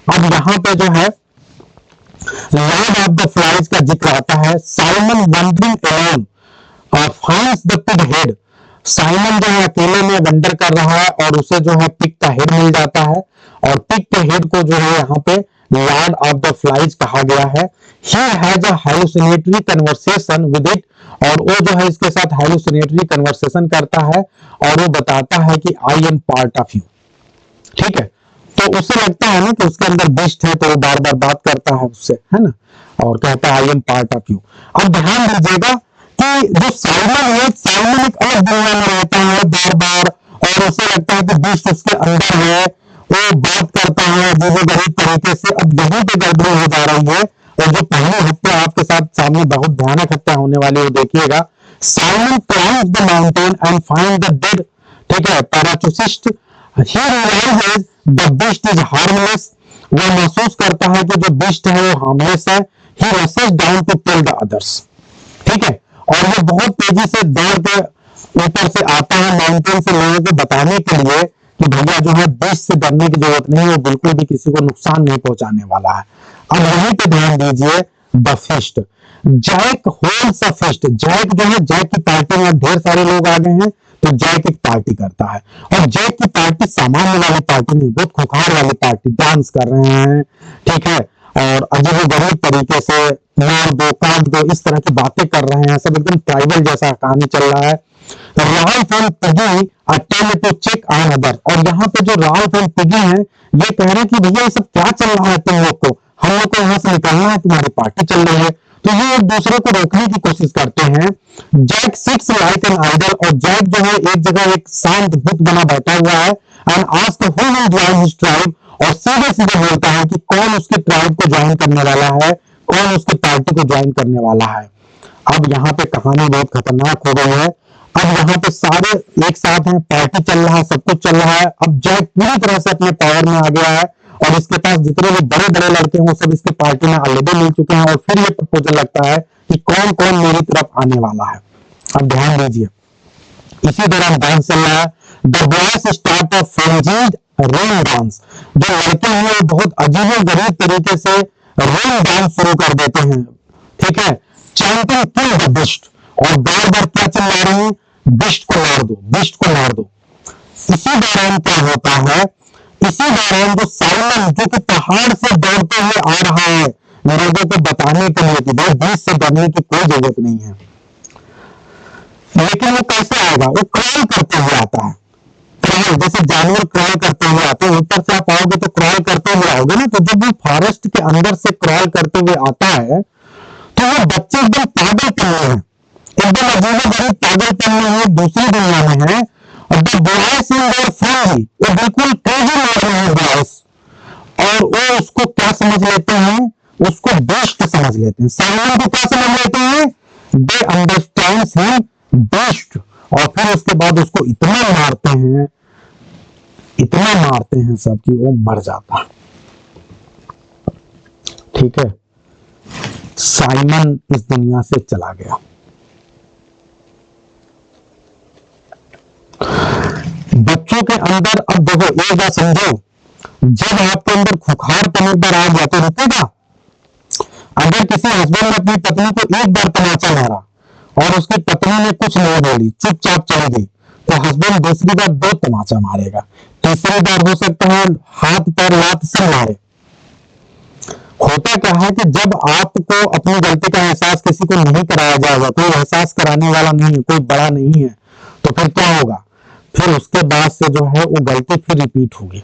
अब यहाँ पे जो है लॉर्ड ऑफ द फ्लाइज का जिक्र आता है। Simon wondering alone finds the pig head, Simon जो है अकेले में वंडर कर रहा है और उसे जो है पिग का हेड मिल जाता है और पिग के हेड को जो है यहाँ पे लॉर्ड ऑफ द फ्लाइज कहा गया है। He has a hallucinatory conversation with it, और वो जो है इसके साथ हालुसिनेटरी कन्वर्सेशन करता है और वो बताता है कि I am part of you. ठीक है, तो उसे लगता है ना कि उसके अंदर बिस्ट है तो वो बार बार बात करता है उससे, है ना, और कहता है I am part of you. अब ध्यान दीजिएगा कि जो साइमन है, साइमन एक अलग दुनिया में रहता है बार बार और उसे लगता है कि बिस्ट उसके अंदर है, वो बात करता है अजीबोगरीब तरीके से। अब यहीं पे गड़बड़ी हो जा रही है और जो पहली हत्या आपके साथ सामने बहुत भयानक हत्या होने वाली है देखिएगा। Simon climbs the mountain and find the dead, ठीक है, पैराचूसिस्ट। He realizes the beast is harmless, वह महसूस करता है कि जो beast है वो harmless है। He rushes down to tell the others, ठीक है, और ये बहुत तेजी से दौड़ के ऊपर से आता है माउंटेन से लोगों को बताने के लिए कि भैया जो है beast से डरने की जरूरत नहीं है, वो बिल्कुल भी किसी को नुकसान नहीं पहुंचाने वाला है। अब यहीं पे ध्यान दीजिए, the feast, Jack holds a feast, Jack जो है, जैक की पार्टी में ढेर सारे लोग आ गए हैं तो जैक एक पार्टी करता है और जैक की पार्टी सामान्य वाली पार्टी नहीं, बहुत खुखार वाली पार्टी, डांस कर रहे हैं, ठीक है, और अजीबोगरीब तरीके से मार दो काट दो इस तरह की बातें कर रहे हैं, सब एकदम ट्राइबल जैसा कहानी चल रहा है। Ralph and Piggy are told to check on other, और यहाँ पे जो राल्फ एंड पिगी हैं ये कह रहे हैं कि भैया ये सब क्या चल रहा है, तुम लोग को, हम लोग को यहाँ से निकलना है, तुम्हारी पार्टी चल रही है। तो ये एक दूसरे को रोकने की कोशिश करते हैं। Jack sits like an idol, और जैक जो है एक जगह एक शांत बुत बना बैठा हुआ है and ask who will join his tribe, और सीधे सीधे बोलता है कि कौन उसके ट्राइब को ज्वाइन करने वाला है, कौन उसके पार्टी को ज्वाइन करने वाला है। अब यहाँ पे कहानी बहुत खतरनाक हो गई है। अब यहाँ पे सारे एक साथ हैं, पार्टी चल रहा है, सब कुछ चल रहा है। अब जैक पूरी तरह से अपने पावर में आ गया है और इसके पास जितने भी बड़े बड़े लड़के हैं वो सब इसके पार्टी में ऑलरेडी मिल चुके हैं और फिर ये प्रपोजल लगता है कि कौन कौन मेरी तरफ आने वाला है। अब ध्यान दीजिए, इसी दौरान डांस चल रहा है। The boys start a frenzied rain dance. जो लड़के हैं वो बहुत अजीबोगरीब तरीके से रेन डांस शुरू कर देते हैं, ठीक है, चैंटिंग किल द बिस्ट, और बार बार क्या चिल्ला रहे हैं, बिस्ट को मार दो, बिस्ट को मार दो। इसी दौरान क्या होता है, इसी दौरान जो साइमन जो कि पहाड़ से दौड़ते हुए आ रहा है लोगों को बताने के लिए कि भाई बीच से डरने की कोई जरूरत नहीं है, लेकिन वो कैसे आएगा, वो क्रॉल करते हुए आता है। क्रॉल जैसे जानवर क्रॉल करते हुए आते हैं, ऊपर से आप आओगे तो क्रॉल करते हुए आओगे ना, तो जब वो फॉरेस्ट के अंदर से क्रॉल करते हुए आता है तो वो बच्चे एकदम पागलपन में है, एकदम अजीबोगरीब पागलपन में है, दूसरी दुनिया में है। और the boys in their friendly, वो बिल्कुल क्रेजी मोड में है बॉयज, और वो उसको क्या समझ लेते हैं, उसको बेस्ट समझ लेते हैं। साइमन को क्या समझ लेते हैं, दे अंडरस्टैंड्स हिम बेस्ट, और फिर उसके बाद उसको इतना मारते हैं, इतना मारते हैं सब कि वो मर जाता है। ठीक है, साइमन इस दुनिया से चला गया। बच्चों के अंदर, अब देखो एक बात समझो, जब आपके अंदर खुखारपन एक बार आ गया तो रुकेगा। अगर किसी हस्बैंड ने अपनी पत्नी को एक बार तमाचा मारा और उसकी पत्नी ने कुछ नहीं बोली, चुपचाप चल गई, तो हस्बैंड दूसरी बार 2 तमाचा मारेगा, तीसरी बार हो सकता है हाथ पैर लात से मारे। होता क्या है कि जब आपको अपनी गलती का एहसास किसी को नहीं कराया जाएगा, कोई एहसास कराने वाला नहीं है, कोई बड़ा नहीं है, तो फिर क्या होगा, फिर उसके बाद से जो है वो गलती फिर रिपीट होगी।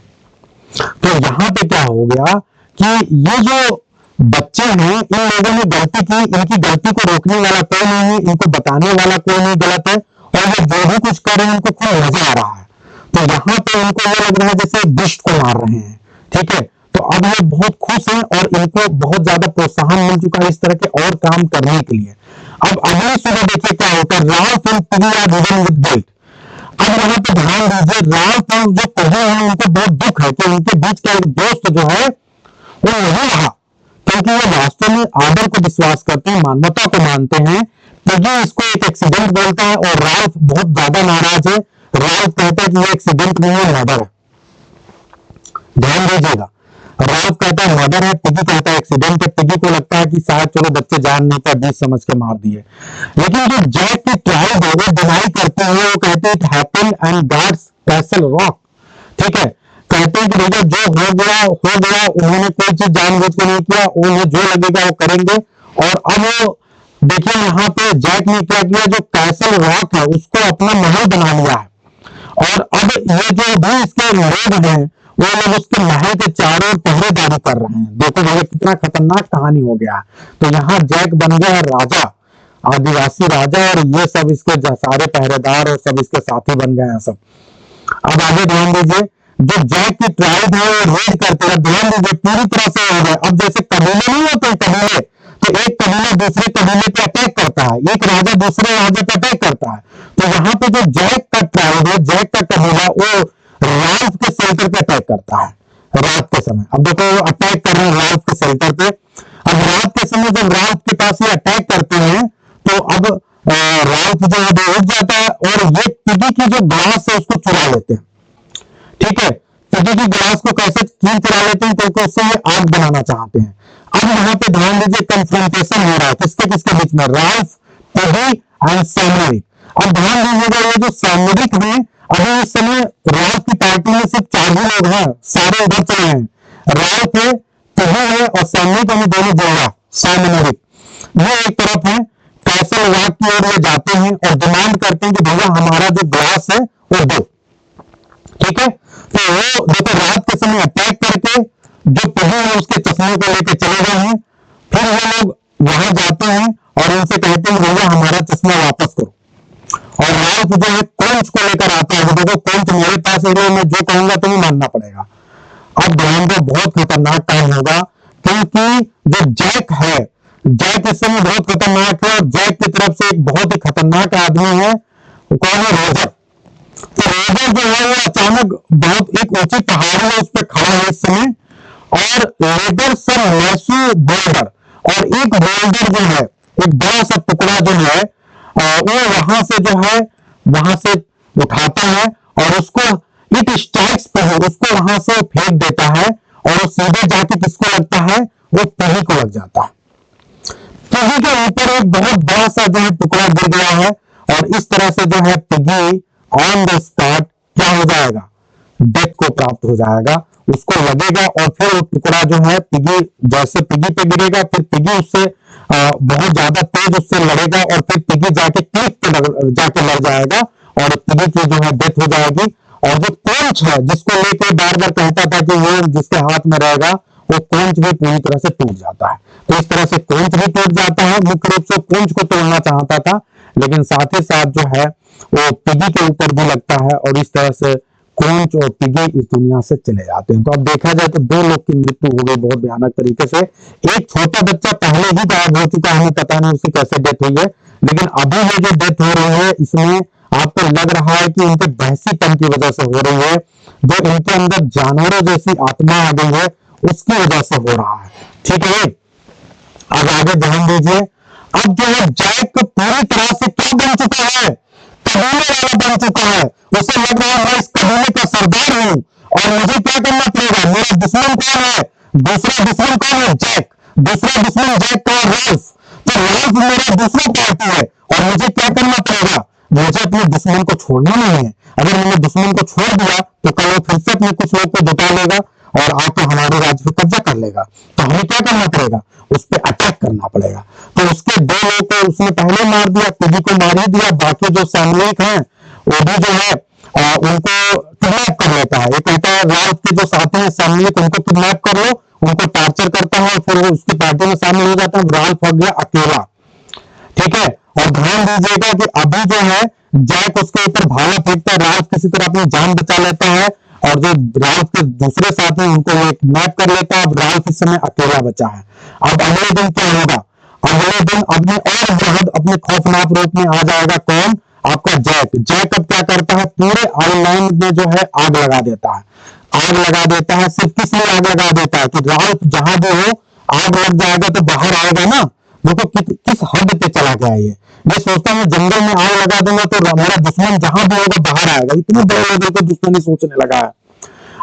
तो यहाँ पे क्या हो गया कि ये जो बच्चे हैं, इन लोगों ने गलती की, इनकी गलती को रोकने वाला कोई नहीं है, इनको बताने वाला कोई नहीं गलत है, और ये जो भी कुछ कर रहे हैं इनको खूब मजा आ रहा है। तो यहाँ पे इनको ये लग रहा है जैसे दुष्ट को मार रहे हैं, ठीक है। तो अब ये बहुत खुश हैं और इनको बहुत ज्यादा प्रोत्साहन मिल चुका है इस तरह के और काम करने के लिए। अब अगली सुबह देखिए क्या होता है, Ralph and Piggy are ridden with guilt. अब यहाँ पे ध्यान दीजिए, राल्फ और जो पिगी हैं उनको बहुत दुख है कि उनके बीच का एक दोस्त जो है वो नहीं रहा, क्योंकि वो वास्तव में आदर को विश्वास करते हैं, मानवता को मानते हैं। पिगी इसको एक एक्सीडेंट बोलता है और राल्फ बहुत ज्यादा नाराज है। राल्फ कहता है कि ये एक्सीडेंट नहीं है, मर्डर है। ध्यान दीजिएगा, राल्फ कहता है मर्डर है, पिगी कहता है एक्सीडेंट है। पिगी को लगता है कि शायद चलो बच्चे जान नहीं पाए, बीच समझ के मार दिए। लेकिन जो जैक की ट्रायल है वो डिनाई करते हैं, वो कहते हैं it happened and guards castle rock, ठीक है। कहते हैं कि भैया जो हो गया हो गया, उन्होंने कोई चीज जानबूझ के नहीं किया, उन्हें जो लगेगा वो करेंगे। और अब देखिए यहाँ पे जैक ने क्या किया, जो कैसल रॉक है उसको अपना महल बना लिया है, और अब ये जो भी इसके लोग हैं वो लोग उसके महल के चारों ओर पहरेदारी कर रहे हैं। देखो भैया कितना खतरनाक कहानी हो गया। तो यहाँ जैक बन गया है राजा, आदिवासी राजा, और ये सब इसके सारे पहरेदार और सब इसके साथी बन गए हैं सब। अब आगे ध्यान दीजिए, जो जैक की ट्राइब है वो रेड करते हैं, ध्यान दीजिए पूरी तरह से हो गए। अब जैसे कबीले नहीं होते कबीले, तो एक कबीला दूसरे कबीले पे अटैक करता है, एक राजा दूसरे राजा पे अटैक करता है। तो यहाँ पे जो जैक का ट्राइब है, जैक का कबीला, वो राल्फ के शेल्टर पे अटैक करता है रात के समय। अब देखो वो अटैक कर रहे हैं राल्फ के शेल्टर पे। अब रात के समय जब राल्फ के पास ये अटैक करते हैं तो अब राल्फ जो है वो उठ जाता है और ये पिगी की जो ग्लास है उसको चुरा लेते हैं, ठीक है। पिगी की ग्लास को कैसे क्यों चुरा लेते हैं, क्योंकि उससे ये आग बनाना चाहते हैं। अब यहाँ पे ध्यान दीजिए, कंफ्रंटेशन हो रहा है किसके किसके बीच में, राल्फ, पिगी एंड सैमरिक। अब ध्यान दीजिएगा, ये जो सैमरिक है, अभी इस समय राल्फ की पार्टी में सिर्फ 4 ही लोग हैं, सारे उधर चले हैं। राल्फ है, पिगी है और सैमरिक, हमें दोनों जोड़ा सैमरिक, ये एक तरफ है। कैसल रॉक की ओर ये जाते हैं और डिमांड करते हैं कि भैया हमारा जो ग्लास है वो दो, ठीक है। तो वो देखो रात के समय अटैक करके जो पिगी है उसके चश्मे को लेकर चले गए हैं। फिर वो लोग वहां जाते हैं और उनसे कहते हैं भैया हमारा चश्मा वापस करो। और राल्फ जो है कोंच को लेकर आता है, देखो कोंच मेरे पास है, मैं जो कहूंगा तुम्हें मानना पड़ेगा। अब ध्यान दो, बहुत खतरनाक टाइम होगा, क्योंकि जो जैक है, जैक इस समय बहुत खतरनाक है, और जैक की तरफ से एक बहुत ही खतरनाक आदमी है, कौन है, रोजर। तो रोजर जो है वो अचानक बहुत एक ऊंची पहाड़ी है उस पर खड़ा है इस समय, और लेबर सम मैसू बोल्डर, और एक बोल्डर जो है, एक बड़ा सा टुकड़ा जो है वो वहां से जो है वहां से उठाता है और उसको इट स्ट्राइक्स पे है, उसको वहां से फेंक देता है और वो सीधे जाके किसको लगता है, वो पिगी को लग जाता है। पिगी के ऊपर एक बहुत बड़ा सा जो है टुकड़ा गिर गया है और इस तरह से जो है पिगी ऑन द स्पॉट क्या हो जाएगा, डेथ को प्राप्त हो जाएगा, उसको लगेगा और फिर वो टुकड़ा जो है पिगी, जैसे पिगी पे गिरेगा फिर पिगी उससे बहुत ज्यादा तेज उससे लड़ेगा और फिर पिगी जाके क्लिक पे जाके लड़ जाएगा और पिगी की जो है डेथ हो जाएगी। और जो कोंच है जिसको लेके बार बार कहता था कि वो जिसके हाथ में रहेगा, वो कोंच भी पूरी तरह से टूट जाता है। तो इस तरह से कोंच भी टूट जाता है, मुख्य रूप से कोंच को तोड़ना चाहता था, लेकिन साथ ही साथ जो है वो पिगी के ऊपर भी लगता है और इस तरह से कोंच और पिगी इस दुनिया से चले जाते हैं। तो अब देखा जाए तो दो लोग की मृत्यु हो गई बहुत भयानक तरीके से। एक छोटा बच्चा पहले ही गायब हो चुका है, हमें पता नहीं उसकी कैसे डेथ हुई है, लेकिन अभी ये जो डेथ हो रही है इसमें आपको लग रहा है कि इनके बहसीपन की वजह से हो रही है, जो इनके अंदर जानवरों जैसी आत्मा आ गई है उसकी वजह से हो रहा है। ठीक है, अब आगे ध्यान दीजिए। अब जो है जैक पूरी तरह से क्या बन चुका है, कबीले वाला बन चुका है। उसे लग रहा है मैं इस कबीले का सरदार हूं और मुझे क्या करना पड़ेगा, मेरा दुश्मन कौन है, दूसरा दुश्मन कौन है, जैक। दूसरा दुश्मन जैक का राल्फ, तो राल्फ मेरा दूसरा पार्टी है और मुझे क्या करना पड़ेगा, मुझे अपने दुश्मन को छोड़ना नहीं है। अगर मैंने दुश्मन को छोड़ दिया तो कल वो फिर से अपने कुछ लोग को जुटा लेगा और आके हमारे राज्य पे कब्जा कर लेगा। तो हमें क्या करना पड़ेगा, उस पर अटैक करना पड़ेगा। तो उसके दो लोग को उसने पहले मार दिया, पिगी को मार ही दिया, बाकी जो सैमलेक हैं वो भी जो है उनको किडनैप कर लेता है। ये कहता है राल्फ के जो साथी हैं सैमलेक, उनको किडनैप कर लो, उनको टॉर्चर करता है और फिर वो उसकी पार्टी में शामिल हो जाता है। राल्फ हो गया अकेला। ठीक है, और ध्यान दीजिएगा कि अभी जो है जैक उसके ऊपर भाला फेंकता है, राल्फ किसी तरह अपनी जान बचा लेता है और जो राल्फ के दूसरे साथी हैं उनको वो किडनैप कर लेता है। अब राल्फ इस समय अकेला बचा है। अब अगले दिन क्या होगा, अगले दिन अपने और बृहद अपने खौफनाक रूप में आ जाएगा कौन, आपका जैक। जैक अब क्या करता है, पूरे आइलैंड में जो है आग लगा देता है। आग लगा देता है, सिर्फ किस लिए आग लगा देता है कि राल्फ जहां भी हो आग लग जाएगा तो बाहर आएगा ना। देखो किस हद पे चला गया ये सोचता है जंगल में आग लगा दूंगा तो मेरा दुश्मन जहां भी होगा बाहर आएगा। इतने बड़े लेवल पे दुश्मनी सोचने लगा है।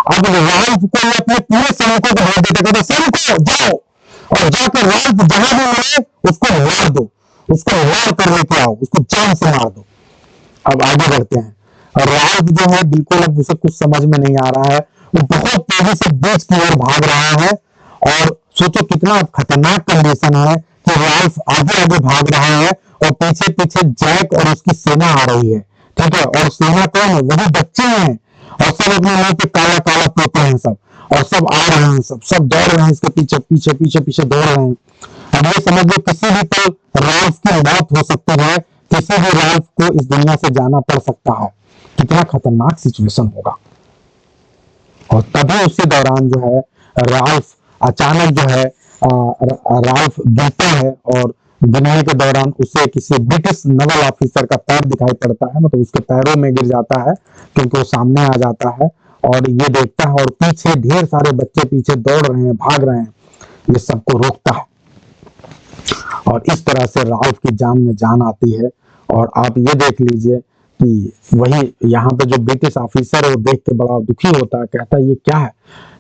अब राल्फ को अपने पूरे सैनिकों को भेज देते, कहते सैनिकों जाओ और जाकर राल्फ जहां भी मिले उसको मार दो, उसको मार कर लेके आओ, उसको जान से मार दो। अब आगे बढ़ते हैं और राल्फ जो है बिल्कुल अब उसे कुछ समझ में नहीं आ रहा है, वो बहुत तेजी से बीच की ओर भाग रहा है और सोचो कितना खतरनाक कंडीशन है कि राल्फ आगे आगे भाग रहा है और पीछे पीछे जैक और उसकी सेना आ रही है। ठीक है, और सेना कौन है, वही बच्चे हैं और सब अपने मुंह पे काला काला टोपे हैं सब, और सब आ रहे हैं, सब दौड़ रहे हैं इसके पीछे पीछे पीछे पीछे दौड़ रहे हैं। अब ये समझ लो किसी भी पल राल्फ की मौत हो सकती है, किसी भी राल्फ को इस दुनिया से जाना पड़ सकता है। कितना खतरनाक सिचुएशन होगा। और तभी उसी दौरान जो है राल्फ अचानक जो है राल्फ गिरता है और गिरने के दौरान उसे किसी ब्रिटिश नवल ऑफिसर का पैर दिखाई पड़ता है, मतलब उसके पैरों में गिर जाता है क्योंकि वो सामने आ जाता है और ये देखता है और पीछे ढेर सारे बच्चे पीछे दौड़ रहे हैं, भाग रहे हैं, ये सबको रोकता है और इस तरह से राल्फ की जान में जान आती है। और आप ये देख लीजिए कि वही यहाँ पे जो ब्रिटिश ऑफिसर है वो देख के बड़ा दुखी होता है, कहता है ये क्या है,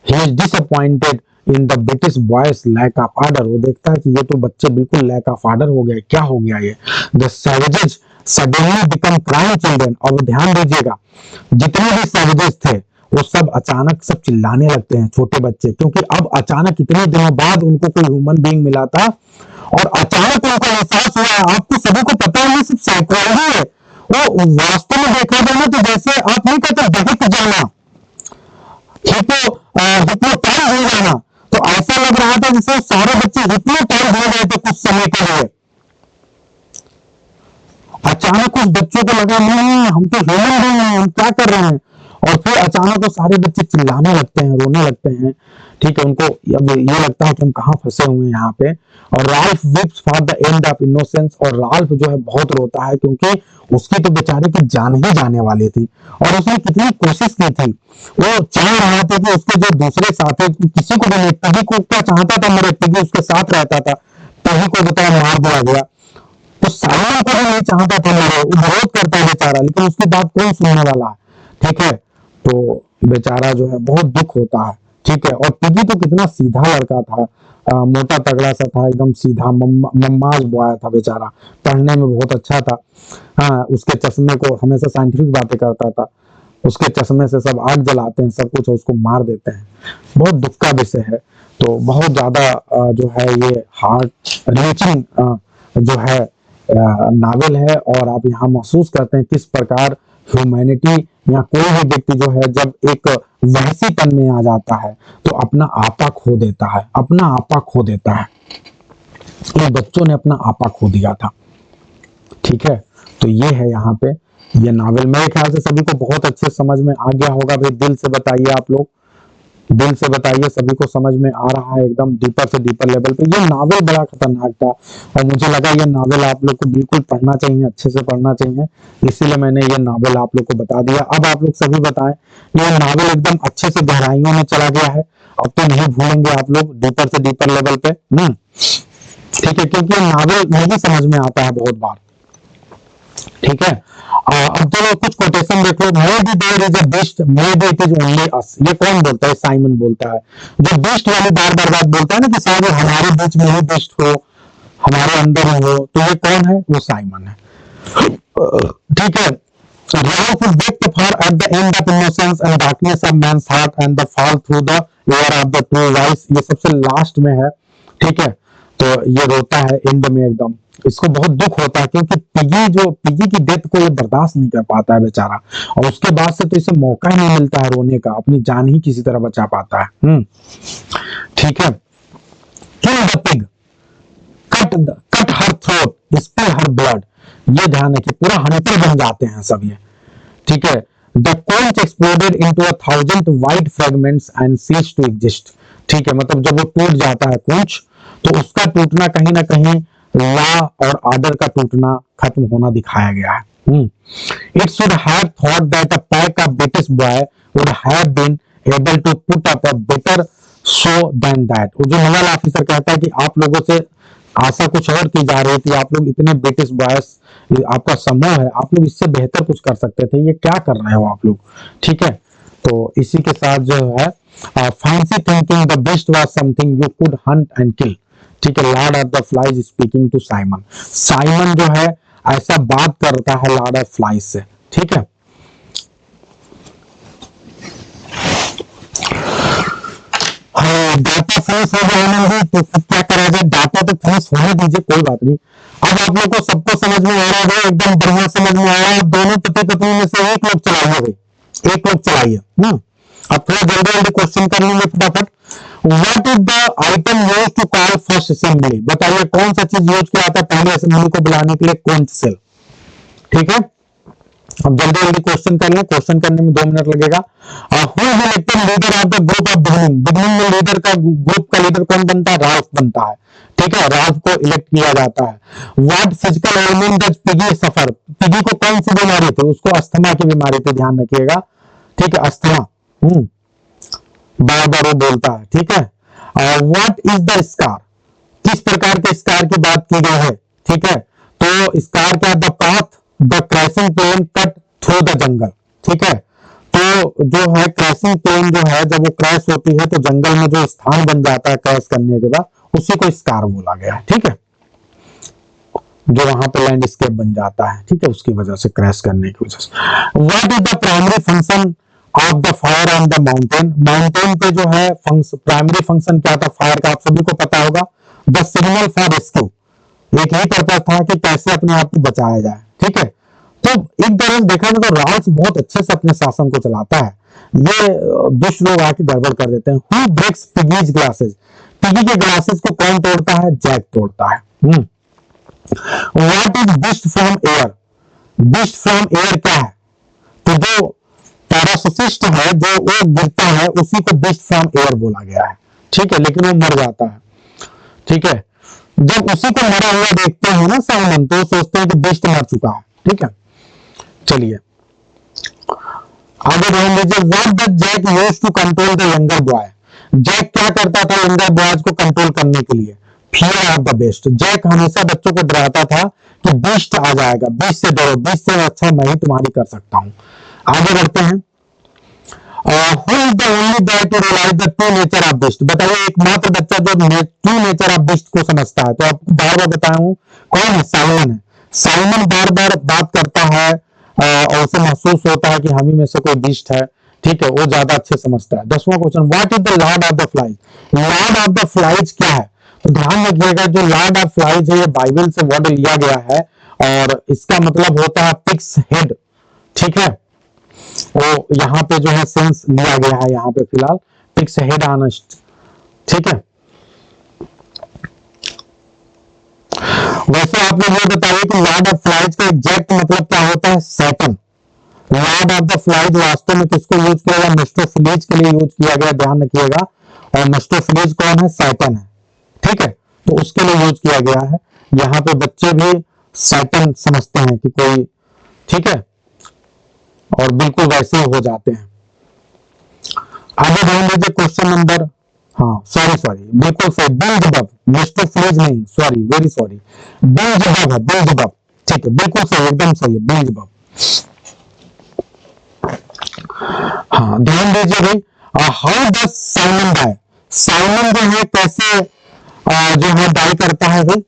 he is disappointed in the British boys lack of order. वो देखता है कि ये तो बच्चे बिल्कुल लैक ऑफ ऑर्डर हो गए, क्या हो गया ये, the savages suddenly become crime children. और ध्यान दीजिएगा जितने भी सैवेजेस थे वो सब अचानक सब चिल्लाने लगते हैं, छोटे बच्चे, क्योंकि अब अचानक इतने दिनों बाद उनको कोई ह्यूमन बीइंग मिला था और अचानक उनको एहसास हुआ। आपको सभी को पता है सिर्फ साइकोलॉजी है, वो वास्तव में देखा जाए ना तो जैसे आप नहीं कहते बहक जाना, हिप्नोटाइज हो जाना, तो ऐसा लग रहा था जैसे सारे बच्चे हिप्नोटाइज हो गए थे कुछ समय के लिए। अचानक उस बच्चों को लगा नहीं हम तो ह्यूमन बीइंग हैं, हम क्या कर रहे हैं, और फिर अचानक वो सारे बच्चे चिल्लाने लगते हैं, रोने लगते हैं। ठीक है, उनको अब ये लगता है कि हम कहाँ फंसे हुए हैं यहाँ पे। और Ralph weeps for the end of innocence, और राल्फ जो है बहुत रोता है क्योंकि उसकी तो बेचारे की जान ही जाने वाली थी, और उसने कितनी कोशिश की थी। वो चाह रहा था कि उसके जो दूसरे साथी, किसी को भी नहीं, पिगी को क्या चाहता था, मेरे पिगी उसके साथ रहता था, पिगी को बताया मार दिया गया, तो साइमन को भी नहीं चाहता था मेरे, वो विरोध करता है बेचारा, लेकिन उसकी बात कौन सुनने वाला है। ठीक है, तो बेचारा जो है बहुत दुख होता है। ठीक है, और पिगी तो कितना सीधा लड़का था, मोटा तगड़ा सा था, एकदम सीधा मम्माज बॉय था बेचारा, पढ़ने में बहुत अच्छा था। हाँ, उसके चश्मे को हमेशा साइंटिफिक बातें करता था, उसके चश्मे से सब आग जलाते हैं, सब कुछ उसको मार देते हैं। बहुत दुख का विषय है। तो बहुत ज्यादा जो है ये हार्ट रीचिंग जो है नावल है, और आप यहाँ महसूस करते हैं किस प्रकार ह्यूमैनिटी या कोई भी व्यक्ति जो है जब एक वहसीपन में आ जाता है तो अपना आपा खो देता है, अपना आपा खो देता है। इन बच्चों ने अपना आपा खो दिया था। ठीक है, तो ये है यहाँ पे ये नावल। मेरे ख्याल से सभी को बहुत अच्छे समझ में आ गया होगा। भाई दिल से बताइए, आप लोग दिल से बताइए, सभी को समझ में आ रहा है एकदम डीपर से डीपर लेवल पे। ये नावल बड़ा खतरनाक था, और मुझे लगा ये नावल आप लोग को बिल्कुल पढ़ना चाहिए, अच्छे से पढ़ना चाहिए, इसीलिए मैंने ये नावल आप लोग को बता दिया। अब आप लोग सभी बताएं, ये नावल एकदम अच्छे से गहराइयों में चला गया है, अब तो नहीं भूलेंगे आप लोग डीपर से डीपर लेवल पे। ठीक है, क्योंकि नावल नहीं समझ में आता है बहुत बार। ठीक है, अब चलो कुछ कोटेशन देखो। Maybe there is a beast, maybe it is only us. ये कौन बोलता है? साइमन बोलता है। जो बीस्ट वाली बार बार बात बोलता है ना कि शायद हमारे बीच में ही बीस्ट हो, हमारे अंदर ही हो, तो ये कौन है? वो साइमन है। ठीक है, Ralph begged the far at the end of innocence and darkness of man's heart and the fall through the air of the two wise। ये सबसे लास्ट में है। ठीक है, तो ये रोता है एंड में एकदम, इसको बहुत दुख होता है क्योंकि पिगी की डेथ को ये बर्दाश्त नहीं कर पाता है बेचारा, और उसके बाद से तो इसे मौका ही नहीं मिलता है रोने का, अपनी जान ही किसी तरह बचा पाता है। ठीक है, kill the pig, cut her throat, spill her blood. ये ध्यान है कि पूरा हंटर बन जाते हैं सब ये। ठीक है, the conch exploded into 1,000 white fragments and ceased to exist। ठीक है, मतलब जब वो टूट जाता है conch, तो उसका टूटना कहीं ना कहीं लॉ और ऑर्डर का टूटना, खत्म होना दिखाया गया है। It should have thought that a pack of British boy would have been able to put up a better show than that। वो जो नवल ऑफिसर कहता है कि आप लोगों से आशा कुछ और की जा रही थी, आप लोग इतने ब्रिटिश बॉयज, आपका समूह है, आप लोग इससे बेहतर कुछ कर सकते थे, ये क्या कर रहे हो आप लोग। ठीक है, तो इसी के साथ जो है fancy thinking the beast was something you could hunt and kill. ठीक है, Lord of the Flies speaking to Simon. Simon जो है ऐसा बात करता है लॉर्ड ऑफ फ्लाइज से। ठीक है, डाटा फिनिश हो गया तो क्या करा जाए, डाटा तो फिनिश होने दीजिए, कोई बात नहीं। अब आप लोग को सबको समझ में आ रहा है, एकदम बढ़िया समझ में आ रहा है। दोनों पति पत्नी में से एक लोग चलाइए, एक लोग चलाइए। अब थोड़ा जल्दी जल्दी क्वेश्चन कर लेंगे फटाफट। What is the item use to call first assembly? बताइए कौन सा चीज यूज किया जाता है पहले असेंबली को बुलाने के लिए? कौन सेल। ठीक है, अब जल्दी जल्दी क्वेश्चन कर लें, क्वेश्चन करने में 2 मिनट लगेगा। Who is elected leader of the group of beginning? Beginning में लीडर का, ग्रुप का लीडर कौन बनता है? राल्फ बनता है। ठीक है, राल्फ को इलेक्ट किया जाता है। What physical element does piggy suffer? Piggy को कौन सी बीमारी थी? उसको अस्थमा की बीमारी थी, ध्यान रखिएगा। ठीक है, अस्थमा बार बार वो बोलता है। ठीक है, व्हाट इज द स्कार? किस प्रकार के स्कार की बात की गई है? ठीक है, तो स्कार क्या? The path the crashing plane cut through the jungle. ठीक है, तो जो है क्रैशिंग प्लेन जो है, जब वो क्रैश होती है तो जंगल में जो स्थान बन जाता है क्रैश करने के बाद, उसी को स्कार बोला गया है। ठीक है, जो वहां पे लैंडस्केप बन जाता है। ठीक है, उसकी वजह से, क्रैश करने की वजह से। What is the primary function of the fire on the mountain? Mountain पे जो है प्राइमरी फंक्शन क्या था फायर का? आप सभी को पता होगा, द सिग्नल फॉर रेस्क्यू। एक ही पर्पज था कि कैसे अपने आप को बचाया जाए। ठीक है, तो एक तरह से देखा जाए तो राल्फ बहुत अच्छे से अपने शासन को चलाता है। ये दुष्ट लोग आके गड़बड़ कर देते हैं। Who breaks Piggy's glasses? Piggy के ग्लासेस को कौन तोड़ता है? जैक तोड़ता है। What is beast from air? Beast from air क्या है? तो जो पैरासिस्ट है, जो वो गिरता है, उसी को बिस्ट फ्रॉम एयर बोला गया है। ठीक है, लेकिन वो मर जाता है। ठीक है, जब उसी को मरा हुआ देखते हैं ना साइमन, तो सोचते हैं कि बीस्ट मर चुका है। ठीक है, चलिए आगे ध्यान दीजिए। What does Jack use to control the younger boy? Jack क्या करता था यंगर बॉयज को कंट्रोल करने के लिए? Fear of the beast. Jack हमेशा बच्चों को डराता था कि बीस्ट आ जाएगा, बीस्ट से डरो, बीस्ट से अच्छा मैं ही तुम्हारी कर सकता हूं। आगे बढ़ते हैं। Who is the only boy to realise the true nature of beast? बताइए एकमात्र बच्चा जो ट्रू नेचर ऑफ बीस्ट को समझता है। तो आपको बार बार बताया हूं, कौन है? साइमन है। साइमन बार बार बात करता है और उसे महसूस होता है कि हम ही में से कोई बीस्ट है। ठीक है, वो ज्यादा अच्छे समझता है। 10वां question, what is the lord of the flies? Lord of the flies क्या है? तो ध्यान रखिएगा, जो लॉर्ड ऑफ फ्लाइज है ये बाइबल से वर्ड लिया गया है और इसका मतलब होता है पिग्स हेड। ठीक है, वो यहाँ पे जो है सेंस लिया गया है यहाँ पे फिलहाल, पिग्स हेड ऑनेस्ट। ठीक है, वैसे आप लोग ये बताइए कि लॉर्ड ऑफ फ्लाइज का एग्जैक्ट मतलब क्या होता है? Satan. Lord of the Flies वास्तव में किसको यूज किया गया? मेस्टोफिलीज के लिए यूज किया गया, ध्यान रखिएगा। और मेस्टोफिलीज कौन है? सैटन है। ठीक है, तो उसके लिए यूज किया गया है। यहाँ पे बच्चे भी सैटन समझते हैं कि कोई, ठीक है, और बिल्कुल वैसे हो जाते हैं। आगे ध्यान दीजिए क्वेश्चन नंबर, हाँ सॉरी बिल्कुल सही, बेल्जेबब, मेस्टोफिलीज नहीं, सॉरी वेरी सॉरी, बेल्जेबब है, बेल्जेबब। ठीक है, बिल्कुल सही, एकदम सही है, बेल्जेबब। हाँ ध्यान दीजिए भाई, how does Simon die? Simon जो है कैसे जो है डाई करता है भाई?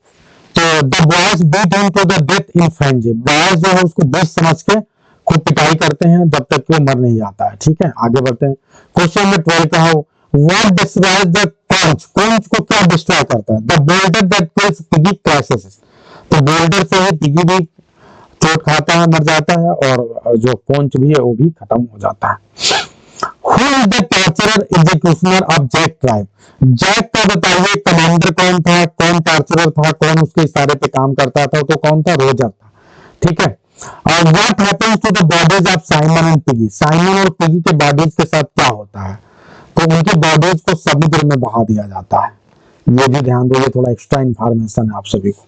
तो the boys beat him to the death in frenzy. Boys जो है उसको बीट समझ के खूब पिटाई करते हैं जब तक वो मर नहीं जाता है। ठीक है, आगे बढ़ते हैं। क्वेश्चन नंबर 12 का है, what destroys the conch? Conch को क्या डिस्ट्रॉय करता है? The boulder that kills piggy crashes. तो बोल्डर से ही पिगी भी चोट खाता है, मर जाता है, और जो कॉन्च भी है वो भी खत्म हो जाता है। Who is the torturer executioner of Jack tribe? Jack का बताइए कमांडर कौन था, कौन टॉर्चरर था, कौन उसके इशारे पे काम करता था? तो कौन था? रोजर था। ठीक है, और what happens to the bodies of Simon and Piggy? Simon और पिगी के बॉडीज के साथ क्या होता है? तो उनकी बॉडीज को समुद्र में बहा दिया जाता है। ये भी ध्यान दीजिए, थोड़ा एक्स्ट्रा इंफॉर्मेशन है आप सभी को।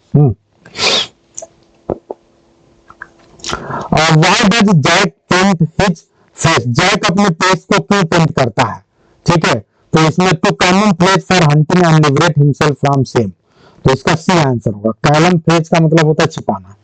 और why does Jack paint his face? Jack अपने फेस को क्यों पेंट करता है? ठीक है, तो इसमें to common place for hunting and liberate himself from shame. तो इसका सी आंसर होगा। कॉलम फेस का मतलब होता है छिपाना।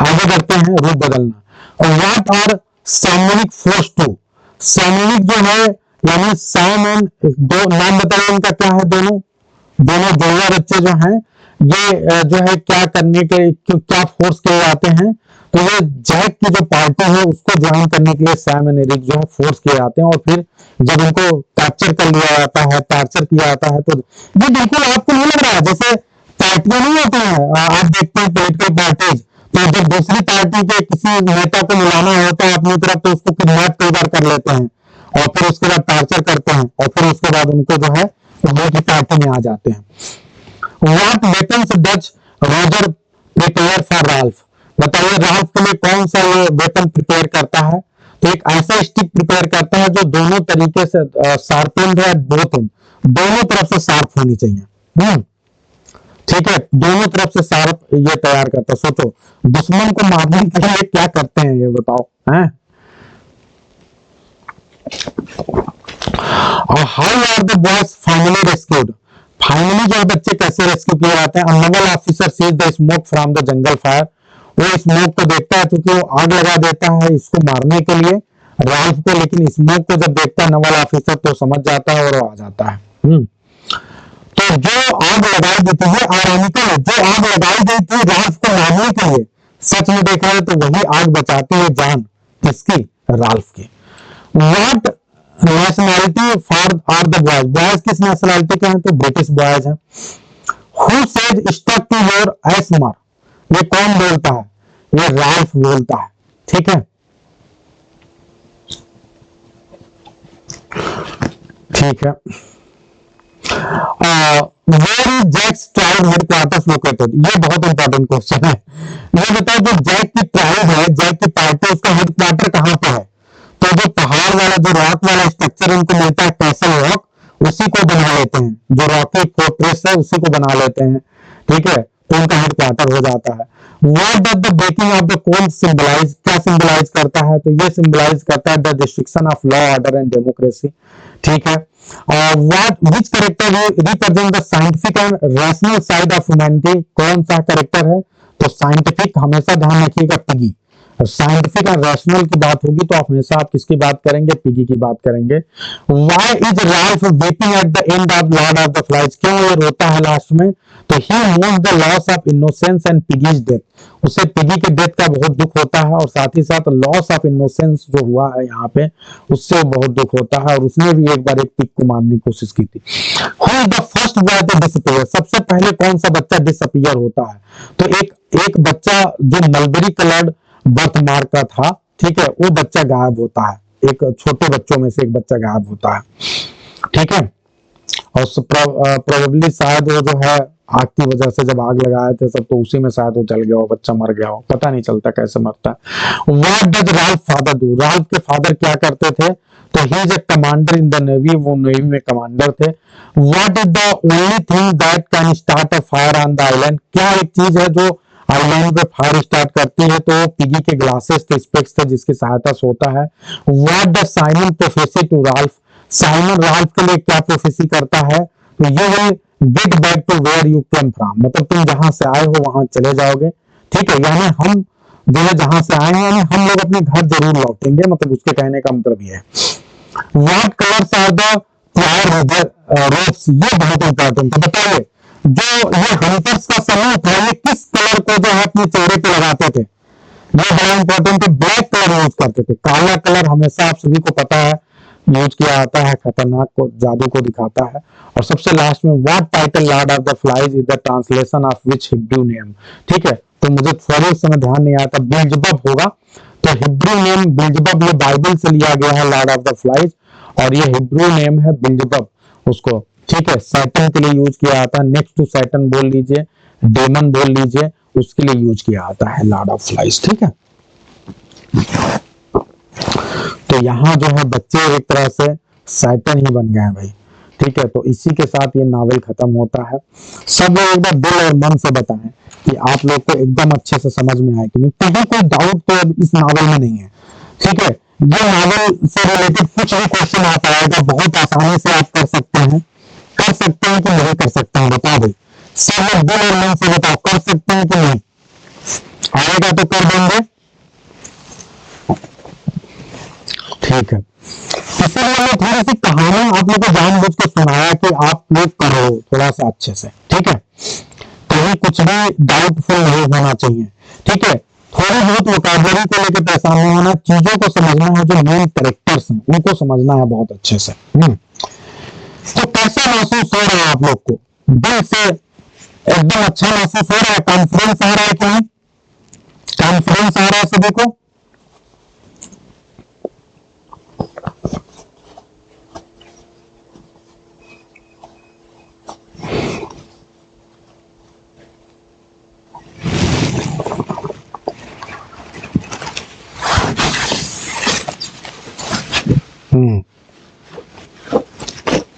आगे बढ़ते हैं, रूप बदलना। और व्हाट आर सामूहिक फोर्स टू? सामूहिक जो है यानी साम एंड, दो नाम बताइए इनका क्या है? दोनों जुड़वा बच्चे जो हैं ये जो है क्या करने के, क्या फोर्स किए जाते हैं? तो ये जैक की जो पार्टी है उसको ज्वाइन करने के लिए सैम एंड एरिक जो है फोर्स किए जाते हैं, और फिर जब उनको कैप्चर कर लिया जाता है, टॉर्चर किया जाता है, तो ये बिल्कुल आपको नहीं लग रहा है जैसे पार्टियां नहीं होती हैं? आप देखते हैं पॉलिटिकल पार्टीज, तो जब दूसरी पार्टी के किसी नेता को मिलाना होता है अपनी तरफ, तो उसको किडनैप कई बार कर लेते हैं और फिर उसके बाद टॉर्चर करते हैं, और फिर उसके बाद उनको जो है उनकी पार्टी में आ जाते हैं। What weapons does Roger prepare for Ralph? बताइए राल्फ के लिए कौन सा ये वेपन प्रिपेयर करता है? तो एक ऐसा स्टिक प्रिपेयर करता है जो दोनों तरीके से शार्पेंड है, दोनों तरफ से शार्प होनी चाहिए। ठीक है, दोनों तरफ से शार्प ये तैयार करता है। सोचो दुश्मन को मारने के लिए क्या करते हैं ये बताओ हैं? और how are the boys finally rescued? Finally जो बच्चे कैसे रेस्क्यू किए जाते हैं? Naval officer sees the smoke from the jungle fire. वो स्मोक को देखता है क्योंकि वो आग लगा देता है इसको मारने के लिए राल्फ को, लेकिन स्मोक को जब देखता है नवल ऑफिसर तो समझ जाता है और वो आ जाता है। तो जो आग लगाई गई थी, ये आयरॉनिकल है, जो आग लगाई गई थी राल्फ को मारने के लिए, सच में देखा है तो वही आग बचाती है जान किसकी? राल्फ की। What nationality for are the boys? Boys किस नेशनैलिटी के हैं? तो ब्रिटिश बॉयज हैं। Who said stuck to your ass mark? ये कौन बोलता है? ये राल्फ बोलता है। ठीक है, ठीक है। Where is Jack's tribe headquarters located? ये बहुत इंपॉर्टेंट क्वेश्चन है। ये बताओ जो जैक की ट्राइब है, जैक की पार्टी, उसका हेडक्वार्टर कहां पे है? तो जो पहाड़ वाला, जो रॉक वाला स्ट्रक्चर उनको मिलता है कैसल रॉक, उसी को बना लेते हैं, जो रॉकी फोर्ट्रेस है उसी को बना लेते हैं, ठीक है, तो उनका हेडक्वार्टर हो जाता है। What does the breaking of the code symbolise, क्या सिंबलाइज करता है, तो ये सिंबलाइज करता है the destruction of law order and democracy, ठीक है। और what which character represent the scientific and rational side of humanity, कौन सा कैरेक्टर है, तो साइंटिफिक, हमेशा ध्यान रखिएगा पिगी, साइंटिफिक और रैशनल की बात होगी तो आप हमेशा आप किसकी बात करेंगे, पिगी की बात करेंगे। Why is Ralph weeping at the end of lord of the flies, क्यों ये रोता है लास्ट में, तो he mourns the loss of innocence and Piggy's death, उसे पिगी के डेथ का बहुत दुख होता है और साथ ही साथ लॉस ऑफ इनोसेंस जो हुआ है यहाँ पे उससे बहुत दुख होता है, और उसने भी एक बार एक पिग को मारने की कोशिश की थी। Who is the first boy to disappear, सबसे पहले कौन सा बच्चा डिसअपीयर होता है, तो एक बच्चा जो मलबेरी कलर्ड बर्थ मार्क का था, ठीक है, वो बच्चा गायब होता है, एक छोटे बच्चों में से एक बच्चा गायब होता है, ठीक है। और प्रोबेबली शायद वो जो है आग की वजह से जब आग लगाए थे सब, तो उसी में शायद वो जल गया हो, बच्चा मर गया हो, पता नहीं चलता कैसे मरता है। What does Ralph father do, Ralph के फादर क्या करते थे, तो he is a commander in the navy, वो नेवी में कमांडर थे। What is the only thing that can start a fire on the island, क्या एक चीज है जो आइलैंड पे फायर स्टार्ट करती है, तो पिगी के ग्लासेस थे, स्पेक्स थे, जिसकी सहायता से होता है। What does Simon prophecy to Ralph, Simon Ralph के लिए क्या प्रोफेसी करता है, तो you will get back to where you came from, मतलब तुम जहां से आए हो वहां चले जाओगे, ठीक है, यानी हम जो है जहां से आए हैं यानी हम लोग अपने घर जरूर लौटेंगे, मतलब उसके कहने का मतलब ये है। What colours are the flower ropes, ये बहुत इंपॉर्टेंट है, बताइए जो ये हंटर्स का समूह था ये किस कलर को जो है अपने चेहरे पे लगाते थे, ये बड़ा इंपॉर्टेंट है, ब्लैक कलर यूज करते थे, काला कलर हमेशा आप सभी को पता है यूज किया जाता है, खतरनाक को जादू को दिखाता है। और सबसे लास्ट में what title Lord of the flies is the translation of which Hebrew name, ठीक है, तो मुझे थोड़ी उस समय ध्यान नहीं आता, बिल्जबब होगा, तो हिब्रू नेम बिल्जबब ये बाइबल से लिया गया है लॉर्ड ऑफ द फ्लाइज, और ये हिब्रू नेम है बिल्जबब उसको, ठीक है, सैटन के लिए यूज किया जाता है, नेक्स्ट टू सैटन बोल लीजिए, डेमन बोल लीजिए, उसके लिए यूज किया जाता है लॉर्ड ऑफ फ्लाइज, ठीक है। तो यहाँ जो है बच्चे एक तरह से सैटन ही बन गए हैं भाई, ठीक है, तो इसी के साथ ये नावल खत्म होता है। सब लोग एक बार दिल और मन से बताएं कि आप लोग को एकदम अच्छे से समझ में आए कि नहीं, कहीं कोई डाउट तो इस नावल में नहीं है, ठीक है। ये नावल से रिलेटेड कुछ भी क्वेश्चन आता है तो बहुत आसानी से आप कर सकते हैं कि नहीं कर सकते हैं, बता दे, सब लोग दिल और मन से बताओ, कर सकते हैं कि नहीं, आएगा तो कर देंगे, ठीक है। इसीलिए मैं थोड़ी सी कहानी आप लोग को जानबूझ के सुनाया कि आप लोग करो थोड़ा सा अच्छे से, ठीक है, कहीं कुछ भी डाउटफुल नहीं होना चाहिए, ठीक है, थोड़ी बहुत वोकैबुलरी को लेकर परेशान नहीं होना, चीजों को समझना है, जो मेन कैरेक्टर्स हैं उनको समझना है बहुत अच्छे से। तो कैसा महसूस हो रहा है आप लोग को, दिल से एकदम अच्छा महसूस हो रहा है, कॉन्फिडेंस आ रहा है कि नहीं, कॉन्फिडेंस आ रहा है सभी को,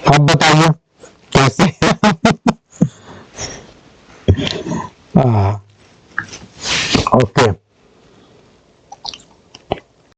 अब बताइए कैसे ओके